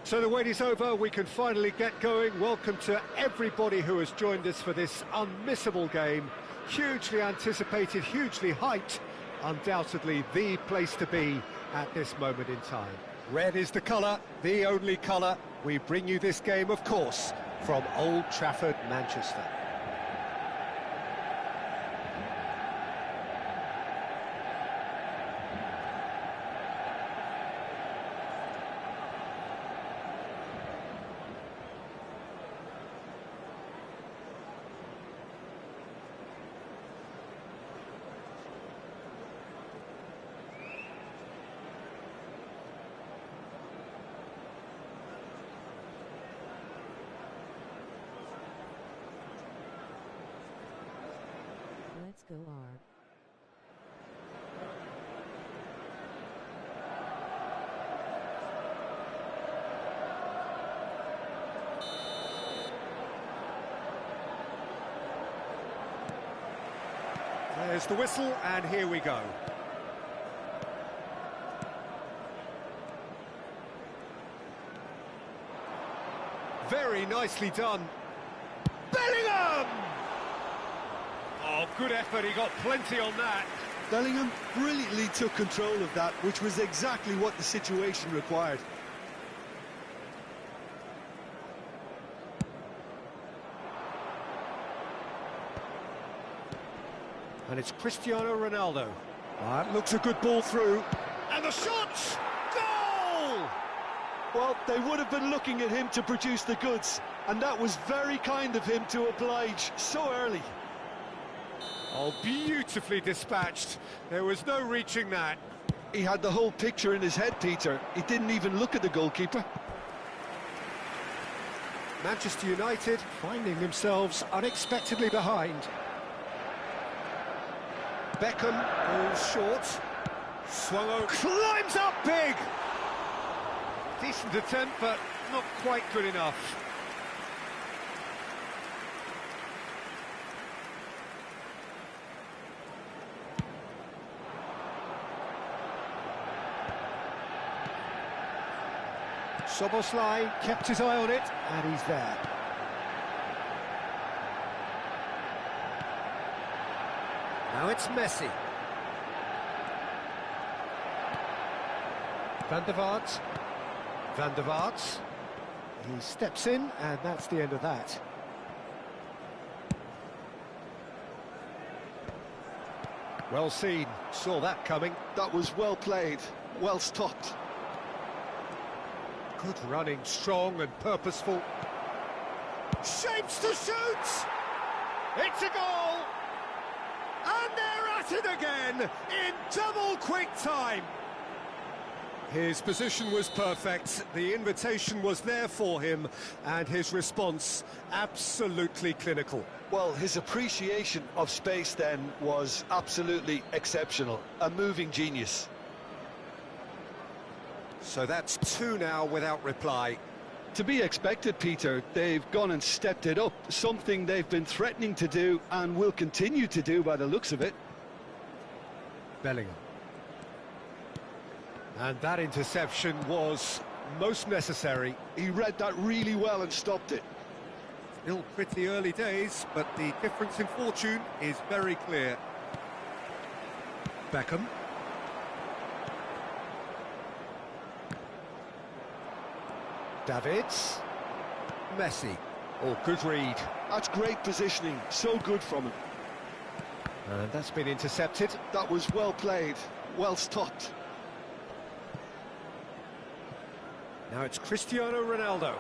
So the wait is over, we can finally get going. Welcome to everybody who has joined us for this unmissable game. Hugely anticipated, hugely hyped. Undoubtedly the place to be at this moment in time. Red is the colour, the only colour. We bring you this game, of course, from Old Trafford, Manchester. Let's go Arb. There's the whistle, and here we go. Very nicely done. Bellingham! Oh, good effort, he got plenty on that. Bellingham brilliantly took control of that, which was exactly what the situation required. And it's Cristiano Ronaldo. That looks a good ball through. And the shot! Goal! Well, they would have been looking at him to produce the goods, and that was very kind of him to oblige so early. Oh, beautifully dispatched. There was no reaching that. He had the whole picture in his head, Peter. He didn't even look at the goalkeeper. Manchester United finding themselves unexpectedly behind. Beckham goes short. Swung over. Climbs up big! Decent attempt, but not quite good enough. Szoboszlai kept his eye on it, and he's there. Now it's Messi. Van der Vaart. Van der Vaart. He steps in, and that's the end of that. Well seen, saw that coming. That was well played, well stopped. Good running, strong and purposeful. Shapes to shoot! It's a goal! And they're at it again, in double quick time. His position was perfect, the invitation was there for him, and his response absolutely clinical. Well, his appreciation of space then was absolutely exceptional. A moving genius. So that's two now without reply. To be expected, Peter. They've gone and stepped it up, something they've been threatening to do and will continue to do by the looks of it. Bellingham. And that interception was most necessary. He read that really well and stopped it. Still pretty early days, but the difference in fortune is very clear. Beckham. Davids. Messi. Oh, good read. That's great positioning, so good from him. And that's been intercepted. That was well played, well stopped. Now it's Cristiano Ronaldo.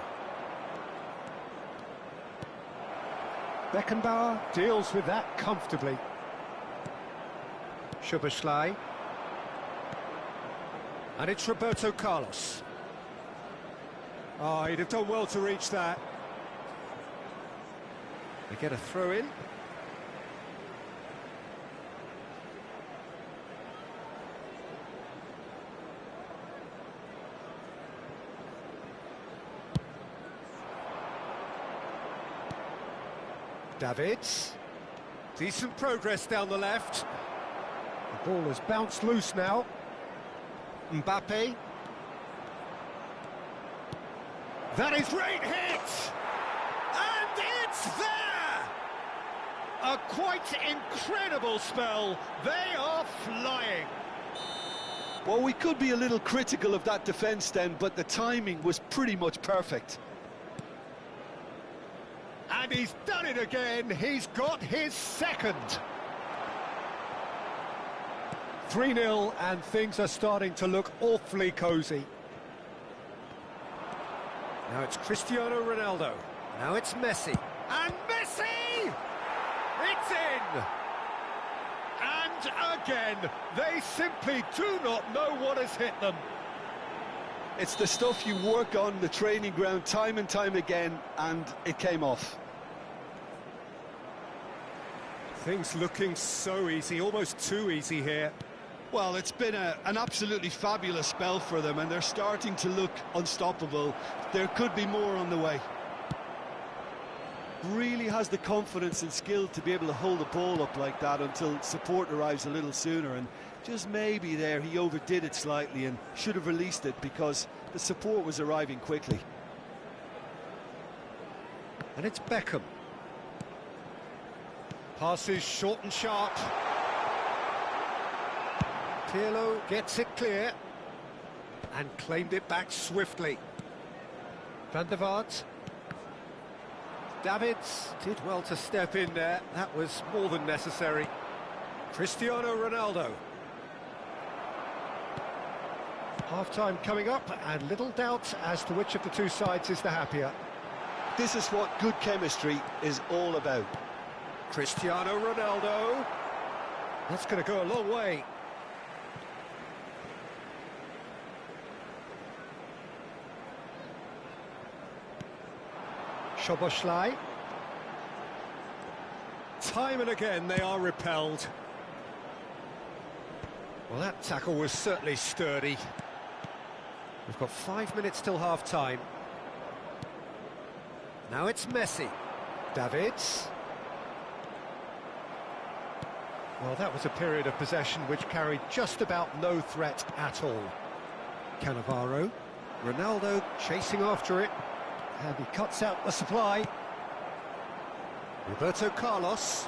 Beckenbauer deals with that comfortably. Szoboszlai. And it's Roberto Carlos. Oh, he'd have done well to reach that. They get a throw in. Davids. Decent progress down the left. The ball has bounced loose now. Mbappe. That is great hit! And it's there! A quite incredible spell. They are flying. Well, we could be a little critical of that defence then, but the timing was pretty much perfect. And he's done it again. He's got his second. 3-0, and things are starting to look awfully cosy. Now it's Cristiano Ronaldo. Now it's Messi. And Messi! It's in! And again, they simply do not know what has hit them. It's the stuff you work on the training ground time and time again, and it came off. Things looking so easy, almost too easy here. Well, it's been an absolutely fabulous spell for them, and they're starting to look unstoppable. There could be more on the way. Really has the confidence and skill to be able to hold the ball up like that until support arrives a little sooner, and just maybe there he overdid it slightly and should have released it because the support was arriving quickly. And it's Beckham. Passes short and sharp. Pirlo gets it clear and claimed it back swiftly. Van der Vaart. Davids did well to step in there. That was more than necessary. Cristiano Ronaldo. Half-time coming up, and little doubt as to which of the two sides is the happier. This is what good chemistry is all about. Cristiano Ronaldo. That's going to go a long way. Szoboszlai. Time and again they are repelled. Well, that tackle was certainly sturdy. We've got 5 minutes till half-time. Now it's Messi. Davids. Well, that was a period of possession which carried just about no threat at all. Cannavaro. Ronaldo chasing after it. And he cuts out the supply. Roberto Carlos.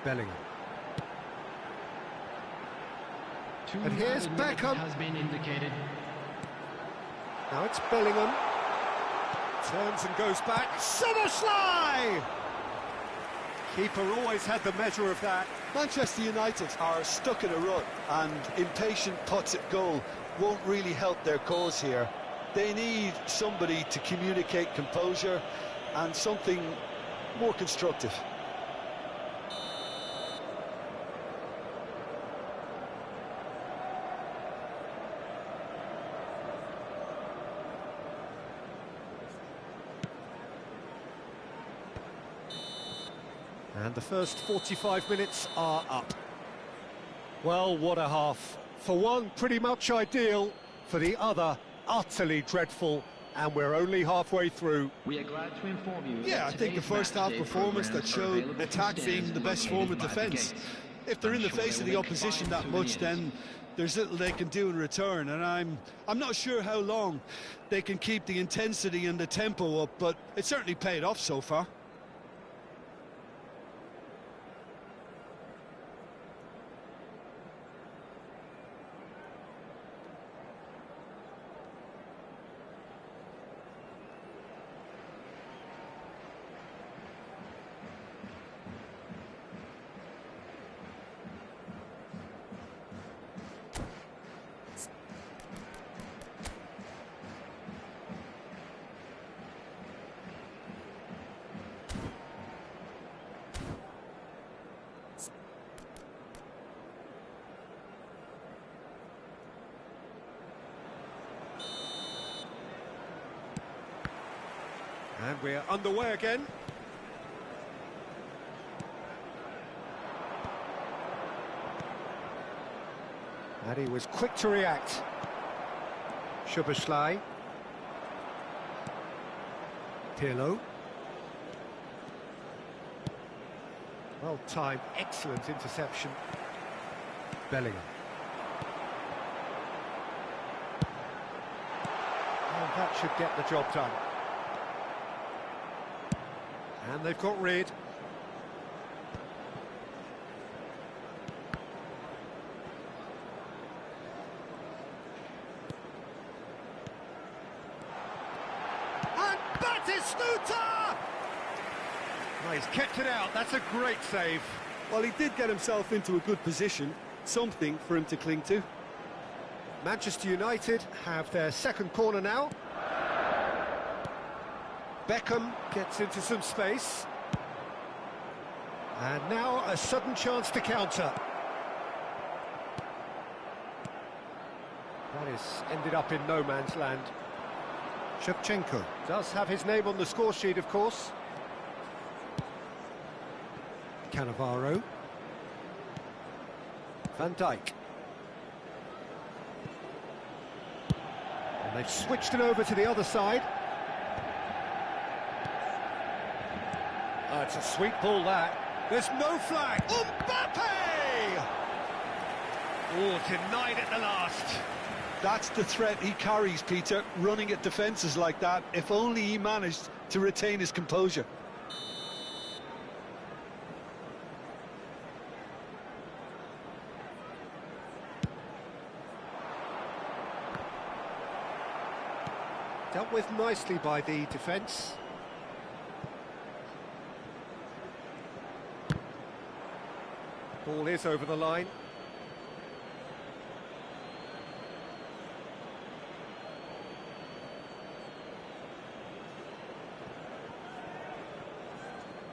Bellingham. And here's Beckham. Has been indicated. Now it's Bellingham. Turns and goes back. Szoboszlai! Keeper always had the measure of that. Manchester United are stuck in a rut, and impatient putts at goal won't really help their cause here. They need somebody to communicate composure and something more constructive. And the first 45 minutes are up. Well, what a half. For one, pretty much ideal. For the other, utterly dreadful. And we're only halfway through. We are glad to inform you. Yeah, I think the first half performance that showed attack being the best form of defence. If they're in the face of the opposition that much, then there's little they can do in return. And I'm not sure how long they can keep the intensity and the tempo up, but it certainly paid off so far. And we're underway again. And he was quick to react. Szoboszlai. Pirlo. Well timed, excellent interception. Bellingham. That should get the job done. And they've got rid. And Batistuta! Oh, he's kept it out. That's a great save. Well, he did get himself into a good position, something for him to cling to. Manchester United have their second corner now. Beckham gets into some space. And now a sudden chance to counter. That is ended up in no man's land. Shevchenko does have his name on the score sheet, of course. Cannavaro. Van Dijk. And they've switched it over to the other side. Oh, it's a sweet ball, that. There's no flag. Mbappe! Oh, denied at the last. That's the threat he carries, Peter, running at defences like that. If only he managed to retain his composure. Dealt with nicely by the defence. Ball is over the line.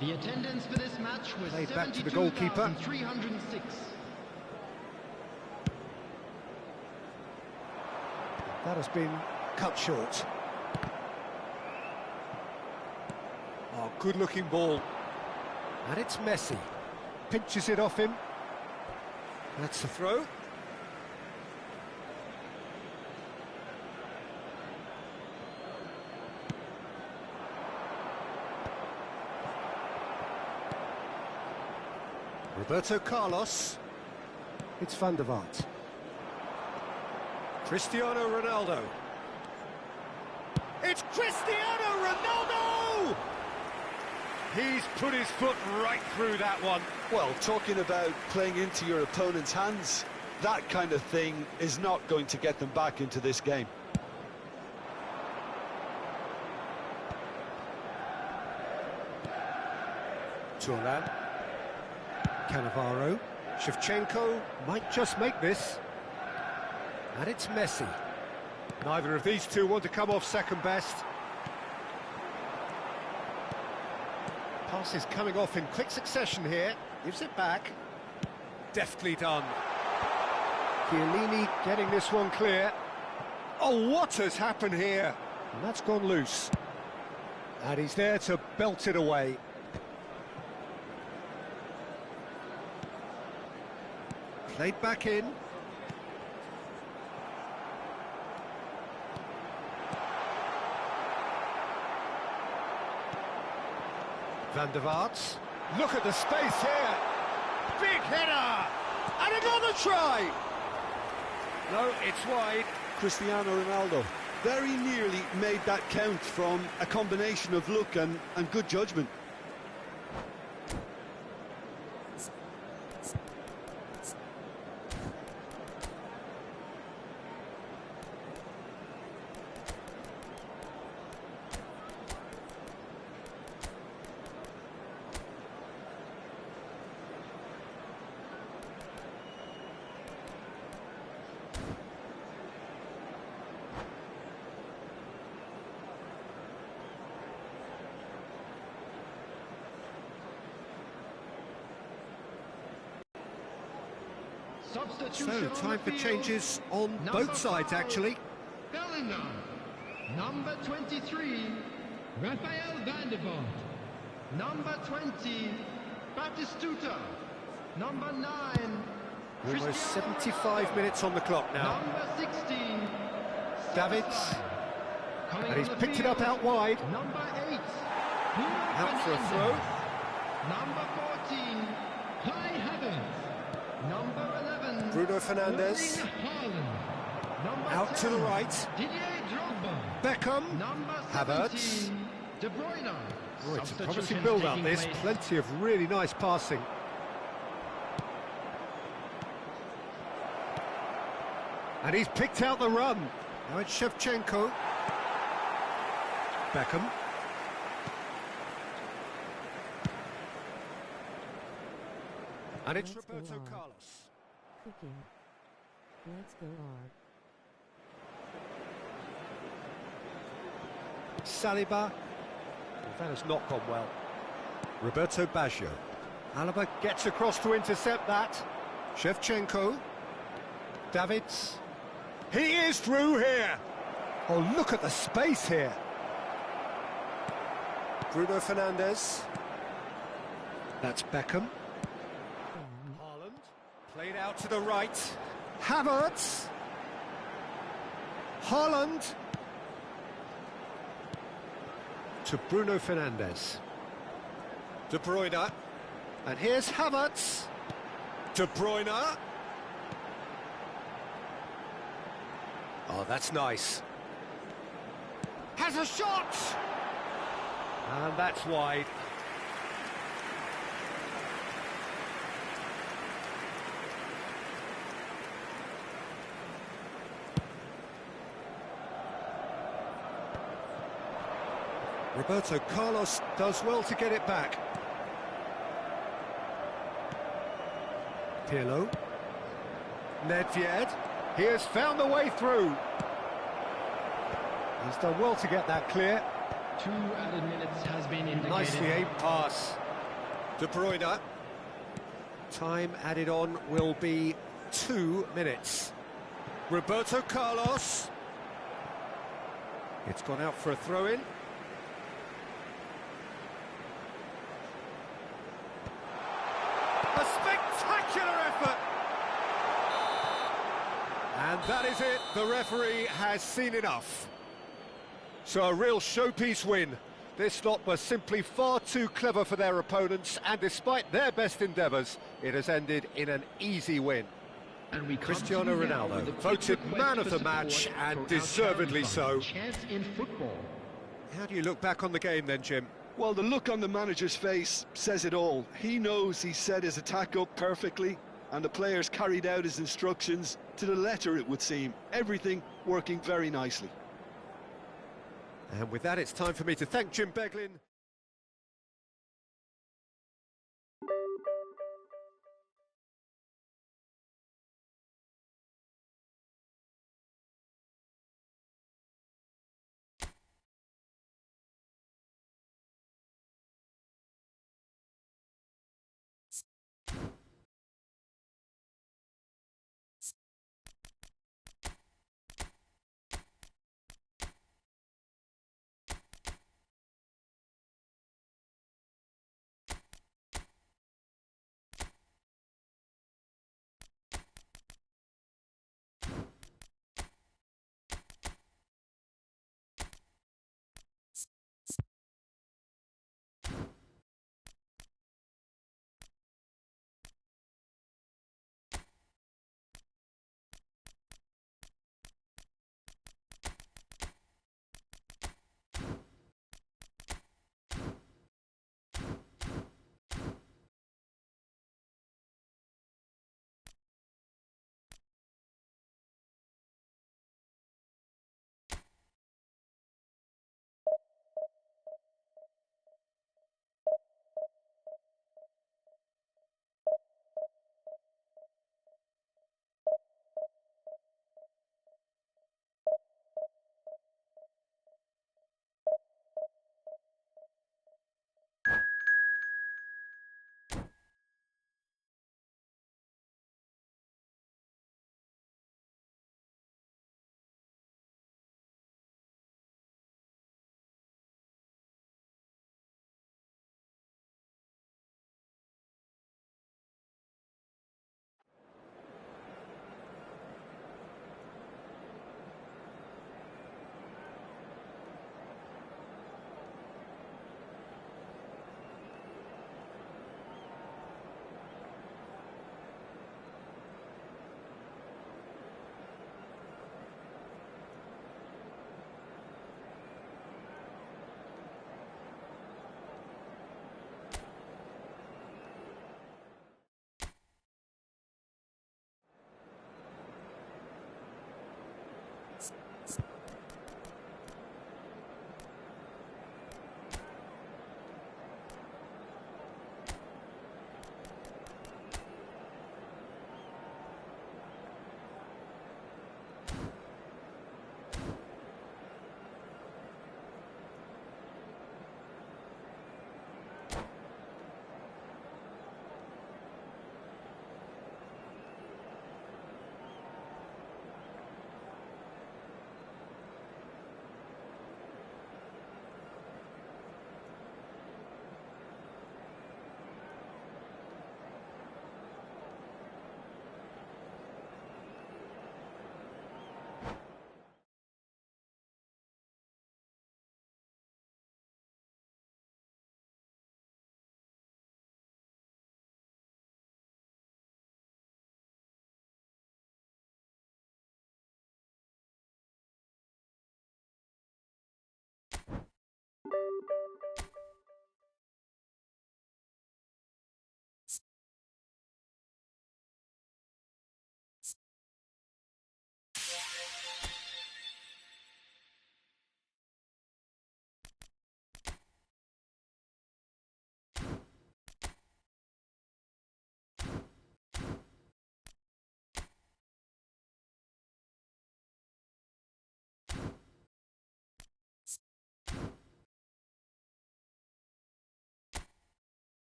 The attendance for this match was Played back to the goalkeeper. 72,306. That has been cut short. Oh, good-looking ball. And it's Messi. Pinches it off him. That's the throw. Roberto Carlos. It's Van der Vaart. Cristiano Ronaldo. It's Cristiano Ronaldo! He's put his foot right through that one. Well, talking about playing into your opponent's hands, that kind of thing is not going to get them back into this game. Thuram. Cannavaro. Shevchenko might just make this. And it's Messi. Neither of these two want to come off second best. Pass is coming off in quick succession here. Gives it back. Deftly done. Chiellini getting this one clear. Oh, what has happened here? And that's gone loose. And he's there to belt it away. Played back in. Van der Vaart. Look at the space here. Big header! And another try! No, it's wide. Cristiano Ronaldo very nearly made that count from a combination of luck and good judgment. So, time for changes on both sides, actually. Bellingham. Number 23, Rafael van der Vaart. Number 20, Batistuta. Number 9, Almost 75 minutes on the clock now. Number 16, Davids. Coming And he's on the picked it up field, out wide. Number 8, Out for a throw. Number 14, Kai Havertz. Number 11, Bruno Fernandes. Erling Haaland. Number Out to 10, the right. Didier Drogba. Beckham. Number Havertz. 17, De Bruyne. Oh, it's a promising Substitutions build-up, taking this. place. Plenty of really nice passing. And he's picked out the run. Now it's Shevchenko. Beckham. And it's Let's go Roberto on. Carlos. Cooking. Let's go on. Saliba. Well, that has not gone well. Roberto Baggio. Alaba gets across to intercept that. Shevchenko. Davids. He is through here. Oh, look at the space here. Bruno Fernandes. That's Beckham. And Haaland. Played out to the right. Havertz. Haaland. To Bruno Fernandes. De Bruyne. And here's Havertz. De Bruyne. Oh, that's nice. Has a shot! And that's wide. Roberto Carlos does well to get it back. Pirlo. Nedved. He has found the way through. He's done well to get that clear. 2 added minutes has been indicated. Nicely aimed pass. De Bruyne. Time added on will be 2 minutes. Roberto Carlos. It's gone out for a throw-in. A spectacular effort! And that is it. The referee has seen enough. So a real showpiece win. This lot were simply far too clever for their opponents, and despite their best endeavours, it has ended in an easy win. And we Cristiano continue now Ronaldo, with a quick voted request man of for the support match, and for our deservedly charity fund, so. Chance in Football. How do you look back on the game then, Jim? Well, the look on the manager's face says it all. He knows he set his attack up perfectly, and the players carried out his instructions to the letter, it would seem. Everything working very nicely. And with that, it's time for me to thank Jim Beglin.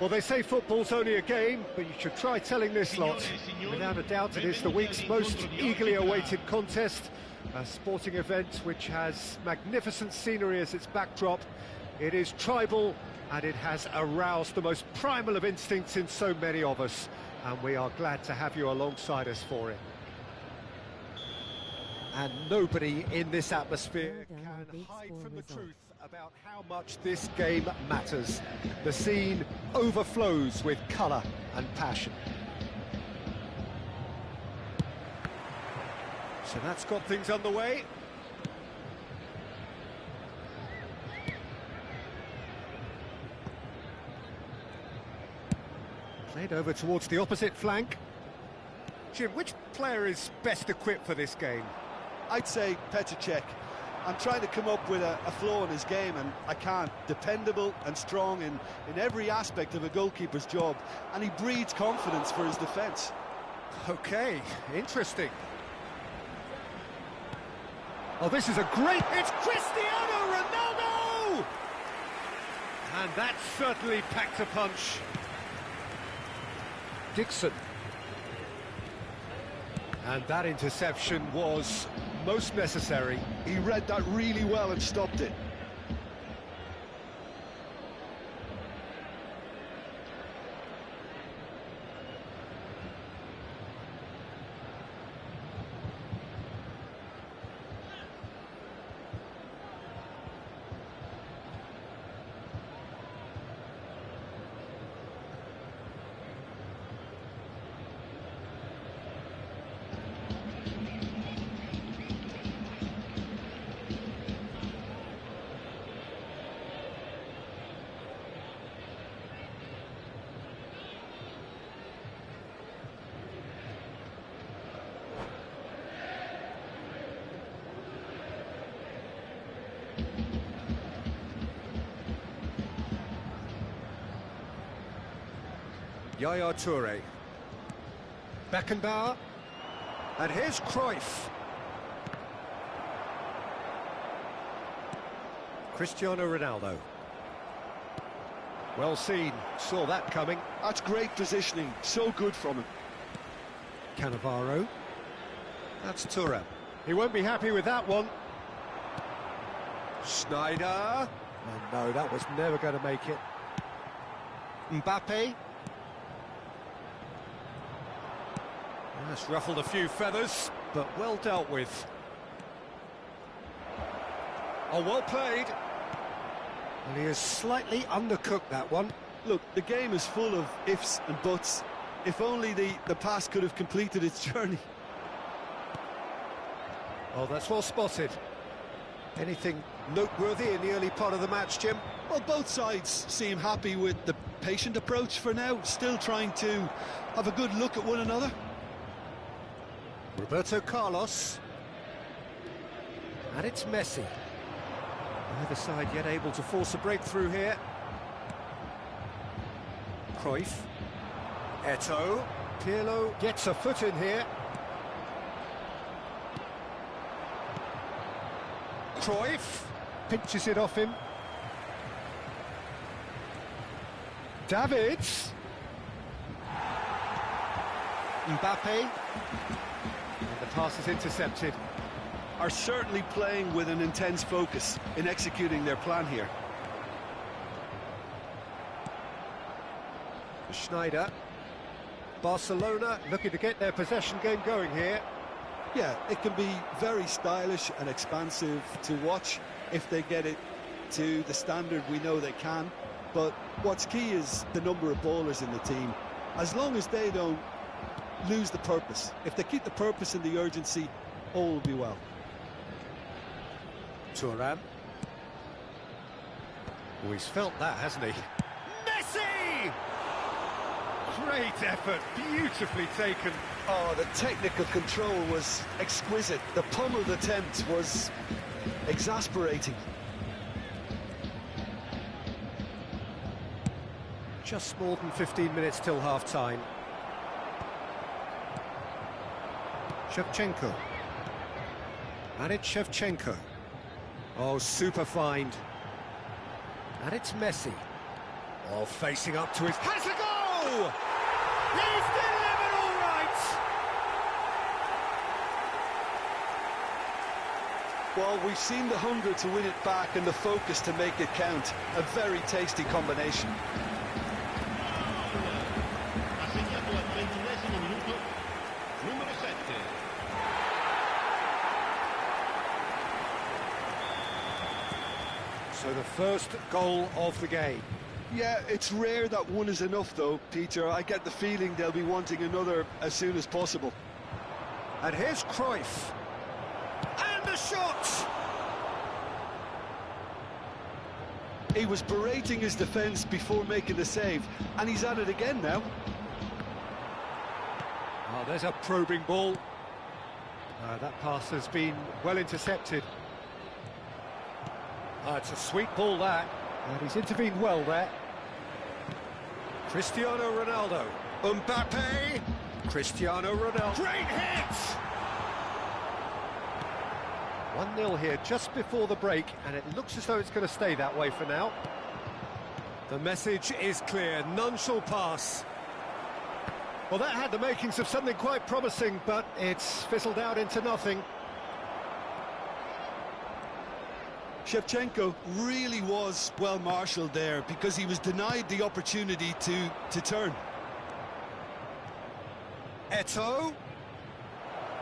Well, they say football's only a game, but you should try telling this lot. Without a doubt, it is the week's most eagerly awaited contest. A sporting event which has magnificent scenery as its backdrop. It is tribal, and it has aroused the most primal of instincts in so many of us. And we are glad to have you alongside us for it. And nobody in this atmosphere can hide from the truth about how much this game matters. The scene overflows with colour and passion. So that's got things underway. Played over towards the opposite flank. Jim, which player is best equipped for this game? I'd say Petr Cech. I'm trying to come up with a flaw in his game, and I can't. Dependable and strong in every aspect of a goalkeeper's job, and he breeds confidence for his defence. Okay, interesting. Oh, this is a great... It's Cristiano Ronaldo! And that certainly packed a punch. Dixon. And that interception was most necessary. He read that really well and stopped it. Yaya Toure. Beckenbauer. And here's Cruyff. Cristiano Ronaldo. Well seen, saw that coming. That's great positioning, so good from him. Cannavaro. That's Thuram. He won't be happy with that one. Schneider. Oh, no, that was never going to make it. Mbappe. That's ruffled a few feathers, but well dealt with. Oh, well played. And he has slightly undercooked that one. Look, the game is full of ifs and buts. If only the pass could have completed its journey. Oh, that's well spotted. Anything noteworthy in the early part of the match, Jim? Well, both sides seem happy with the patient approach for now, still trying to have a good look at one another. Roberto Carlos. And it's Messi. Neither side yet able to force a breakthrough here. Cruyff. Eto'o. Pirlo gets a foot in here. Cruyff pinches it off him. Davids. Mbappe. And the pass is intercepted. Are certainly playing with an intense focus in executing their plan here. Schneider. Barcelona looking to get their possession game going here. Yeah, it can be very stylish and expansive to watch if they get it to the standard we know they can. But what's key is the number of ballers in the team. As long as they don't lose the purpose, if they keep the purpose and the urgency, all will be well. Thuram. Oh, he's felt that, hasn't he? Messi! Great effort, beautifully taken. Oh, the technical control was exquisite. The pummeled attempt was exasperating. Just more than 15 minutes till half-time. Shevchenko. And it's Shevchenko. Oh, super find. And it's Messi. Oh, facing up to his... Has a goal! He's delivered all right! Well, we've seen the hunger to win it back and the focus to make it count. A very tasty combination. Ha segnato al 21esimo minuto numero 7. So the first goal of the game. Yeah, it's rare that one is enough though, Peter. I get the feeling they'll be wanting another as soon as possible. And here's Cruyff. And the shot! He was berating his defence before making the save, and he's at it again now. Oh, there's a probing ball. That pass has been well intercepted. It's a sweet ball, that. And he's intervened well there. Cristiano Ronaldo. Mbappe. Cristiano Ronaldo. Great hit! 1-0 here just before the break, and it looks as though it's going to stay that way for now. The message is clear, none shall pass. Well, that had the makings of something quite promising, but it's fizzled out into nothing. Shevchenko really was well marshalled there because he was denied the opportunity to turn. Eto'o.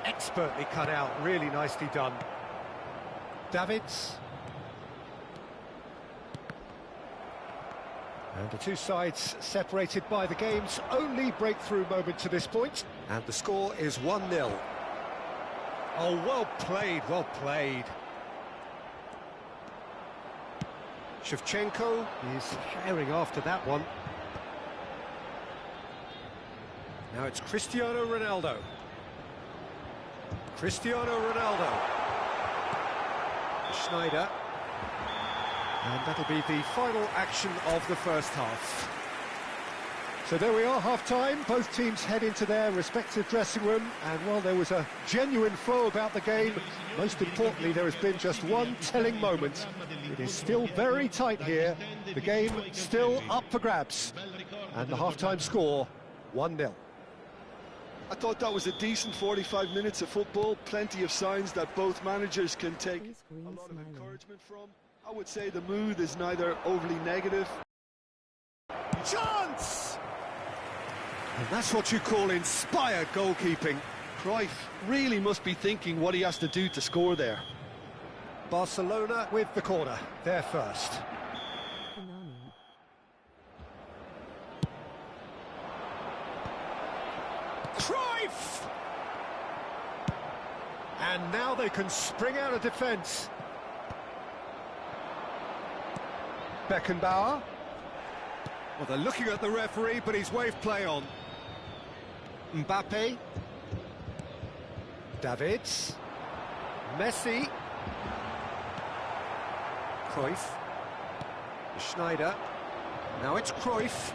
Expertly cut out, really nicely done. Davids. And the two sides separated by the game's only breakthrough moment to this point. And the score is 1-0. Oh, well played, well played. Shevchenko is herring after that one. Now it's Cristiano Ronaldo. Cristiano Ronaldo. Schneider. And that'll be the final action of the first half. So there we are, half-time. Both teams head into their respective dressing room. And while there was a genuine flow about the game, most importantly, there has been just one telling moment. It is still very tight here. The game still up for grabs. And the half-time score, 1-0. I thought that was a decent 45 minutes of football. Plenty of signs that both managers can take a lot of encouragement from. I would say the mood is neither overly negative. Chance! And that's what you call inspired goalkeeping. Cruyff really must be thinking what he has to do to score there. Barcelona with the corner, they're first. Cruyff! And now they can spring out of defence. Beckenbauer. Well, they're looking at the referee, but he's waved play on. Mbappe. Davids. Messi. Cruyff. Schneider. Now it's Cruyff.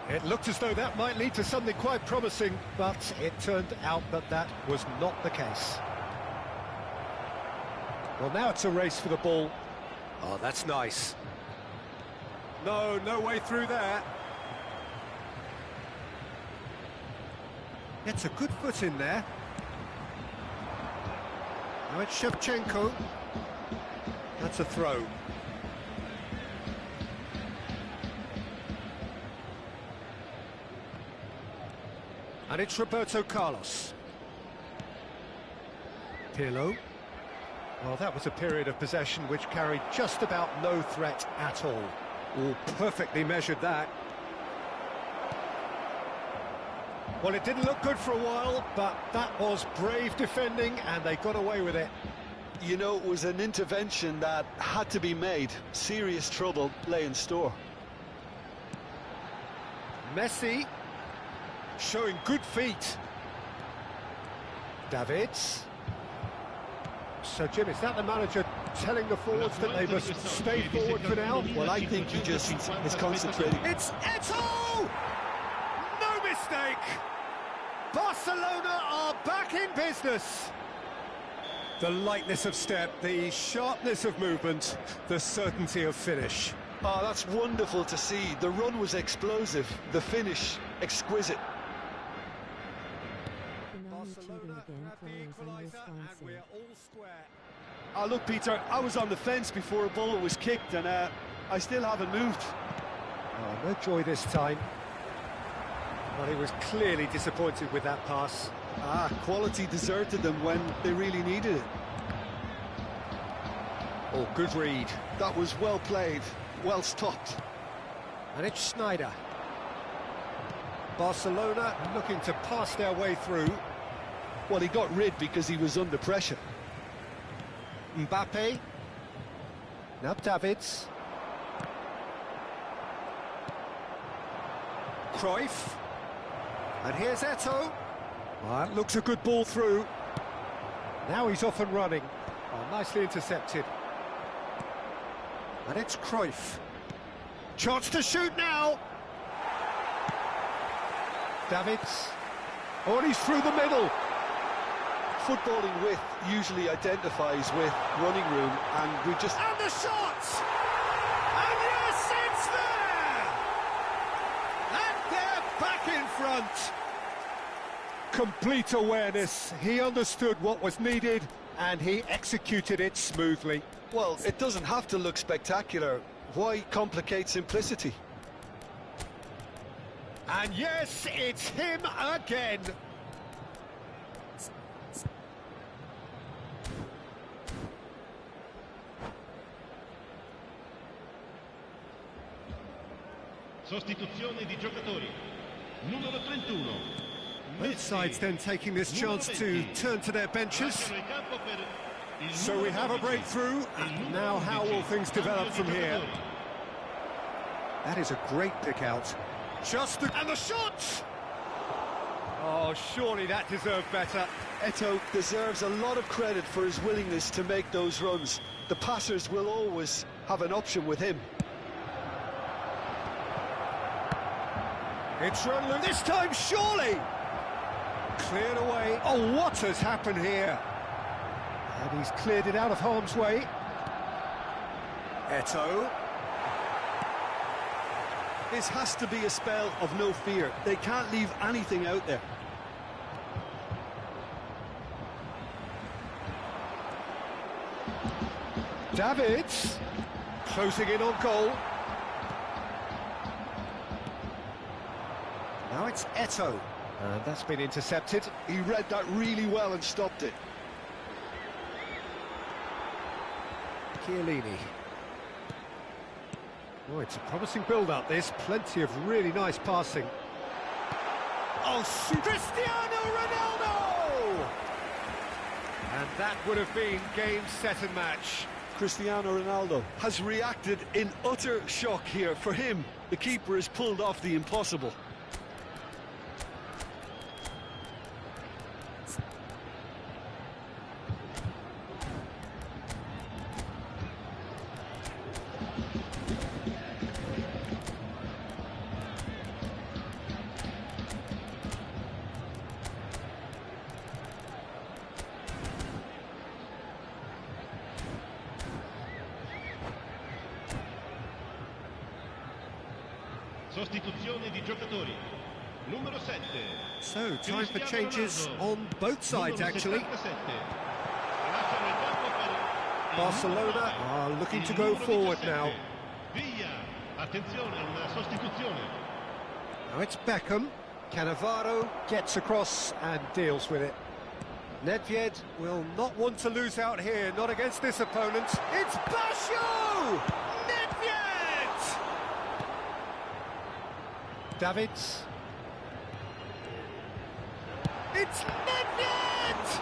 It looked as though that might lead to something quite promising, but it turned out that that was not the case. Well, now it's a race for the ball. Oh, that's nice. No way through there. It's a good foot in there. Now it's Shevchenko. That's a throw. And it's Roberto Carlos. Pirlo. Well, that was a period of possession which carried just about no threat at all. Oh, perfectly measured that. Well, it didn't look good for a while, but that was brave defending, and they got away with it. You know, it was an intervention that had to be made. Serious trouble lay in store. Messi showing good feet. Davids. So, Jim, is that the manager telling the forwards that they must stay forward for now? Well, I think he just is concentrating. It's Eto'o! No mistake! Barcelona are back in business. The lightness of step, the sharpness of movement, the certainty of finish. Oh, that's wonderful to see. The run was explosive, the finish exquisite. Phenomenal cheating again, players and unresponsive. we're all square. Ah, look, Peter, I was on the fence before a ball was kicked, and I still haven't moved. Oh, no joy this time. Well, he was clearly disappointed with that pass. Ah, quality deserted them when they really needed it. Oh, good read. That was well played, well stopped. And it's Schneider. Barcelona looking to pass their way through. Well, he got rid because he was under pressure. Mbappe. Now Davids. Cruyff. And here's Eto'o. That looks a good ball through. Now he's off and running. Oh, nicely intercepted. And it's Cruyff. Chance to shoot now. Davids. Oh, and he's through the middle. Footballing width usually identifies with running room, and we just... And the shot! And yes, it's there! And they're back in front. Complete awareness. He understood what was needed, and he executed it smoothly. Well, it doesn't have to look spectacular. Why complicate simplicity? And yes, it's him again. Sostituzione di giocatori. Numero 31. Both sides then taking this chance to turn to their benches. So we have a breakthrough, and now how will things develop from here? That is a great pick out. And the shot! Oh, surely that deserved better. Eto'o deserves a lot of credit for his willingness to make those runs. The passers will always have an option with him. It's run this time, surely! Cleared away. Oh, what has happened here? And he's cleared it out of harm's way. Eto'o. This has to be a spell of no fear. They can't leave anything out there. Davids. Closing in on goal. Now it's Eto'o. And that's been intercepted. He read that really well and stopped it. Chiellini. Oh, it's a promising build-up, this. Plenty of really nice passing. Oh, Cristiano Ronaldo! And that would have been game, set and match. Cristiano Ronaldo has reacted in utter shock here. For him, the keeper has pulled off the impossible. Sostituzione di giocatori. Numero 7. So, time for changes on both sides, actually. Barcelona are looking to go forward now. Via. Attenzione, una sostituzione. Now it's Beckham. Cannavaro gets across and deals with it. Nedved will not want to lose out here, not against this opponent. It's Basho! Nedved! Davids. It's Nedved!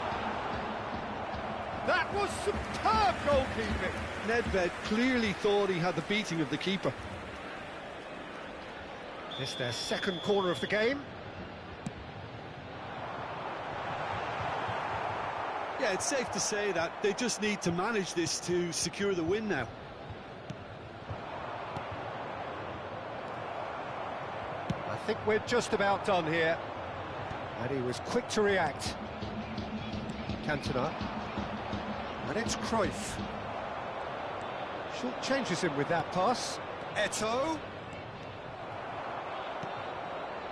That was superb goalkeeping. Nedved clearly thought he had the beating of the keeper. It's their second corner of the game. Yeah, it's safe to say that they just need to manage this to secure the win now. I think we're just about done here. And he was quick to react. Cantona. And it's Cruyff. Short changes him with that pass. Eto'o.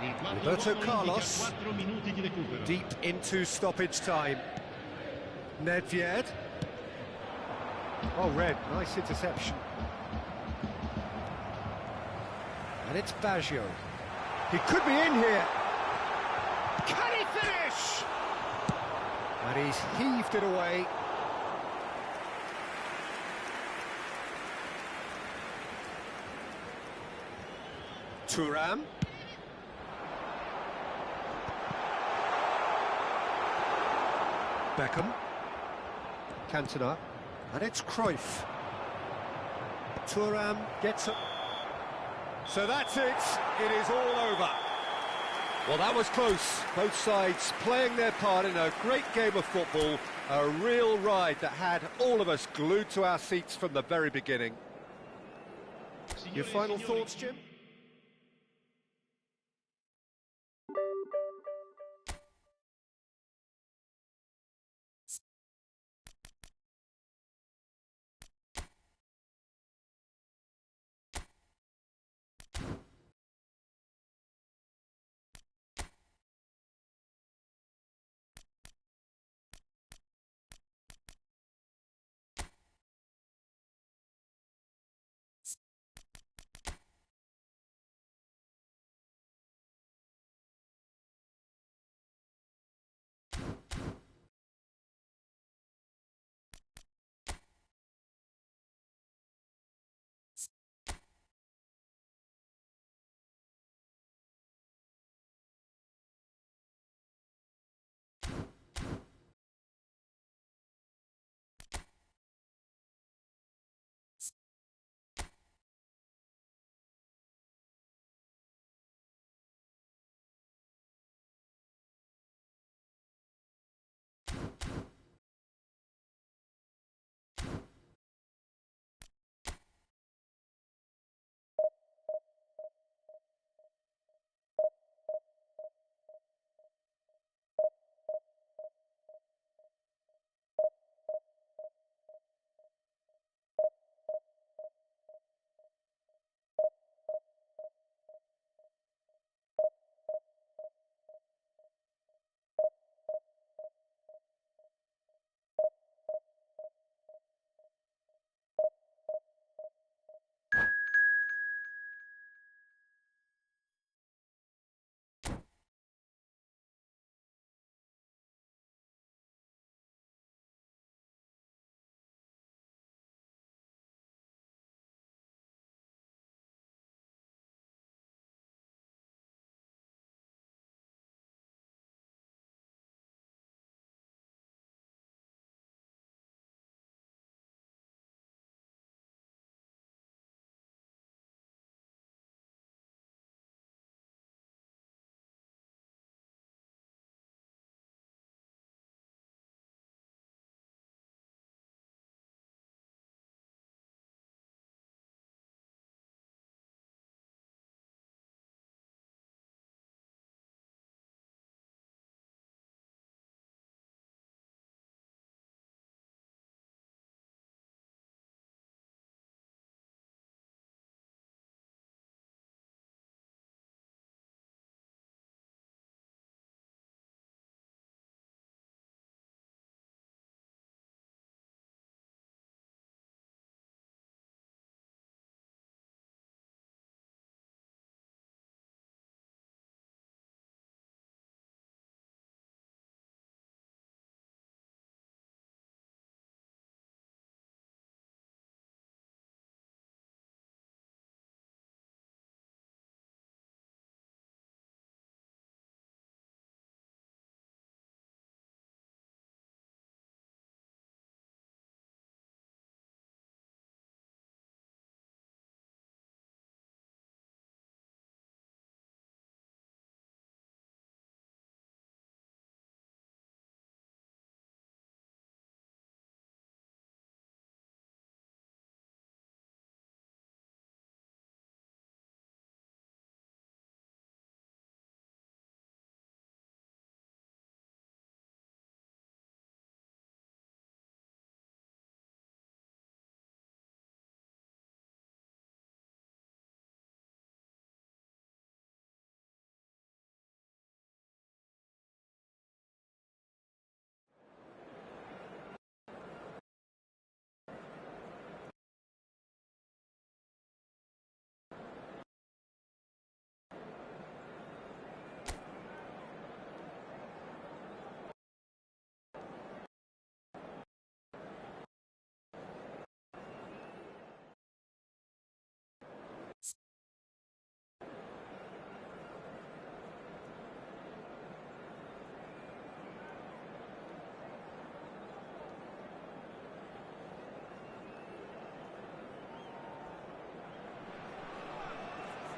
Il quattro Roberto uomo Carlos. indica 4 minuti di recupero. Deep into stoppage time. Nedved. Oh, Red, nice interception. And it's Baggio. He could be in here. Can he finish? And he's heaved it away. Thuram. Beckham. Cantona. And it's Cruyff. Thuram gets it. So that's it. It is all over. Well, that was close. Both sides playing their part in a great game of football. A real ride that had all of us glued to our seats from the very beginning. Your final thoughts, Jim?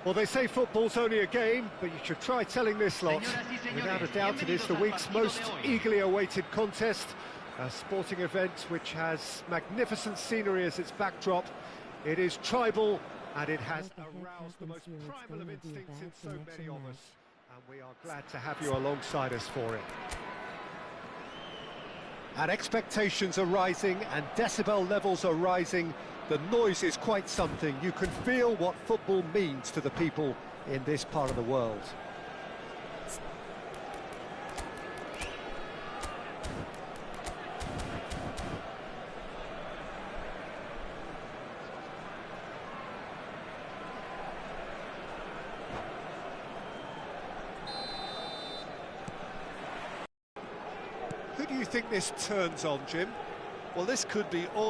Well, they say football's only a game, but you should try telling this lot. Without a doubt, it is the week's most eagerly awaited contest. A sporting event which has magnificent scenery as its backdrop. It is tribal, and it has aroused the most primal of instincts in so many of us. And we are glad to have you alongside us for it. And expectations are rising, and decibel levels are rising. The noise is quite something. You can feel what football means to the people in this part of the world. Who do you think this turns on, Jim? Well, this could be all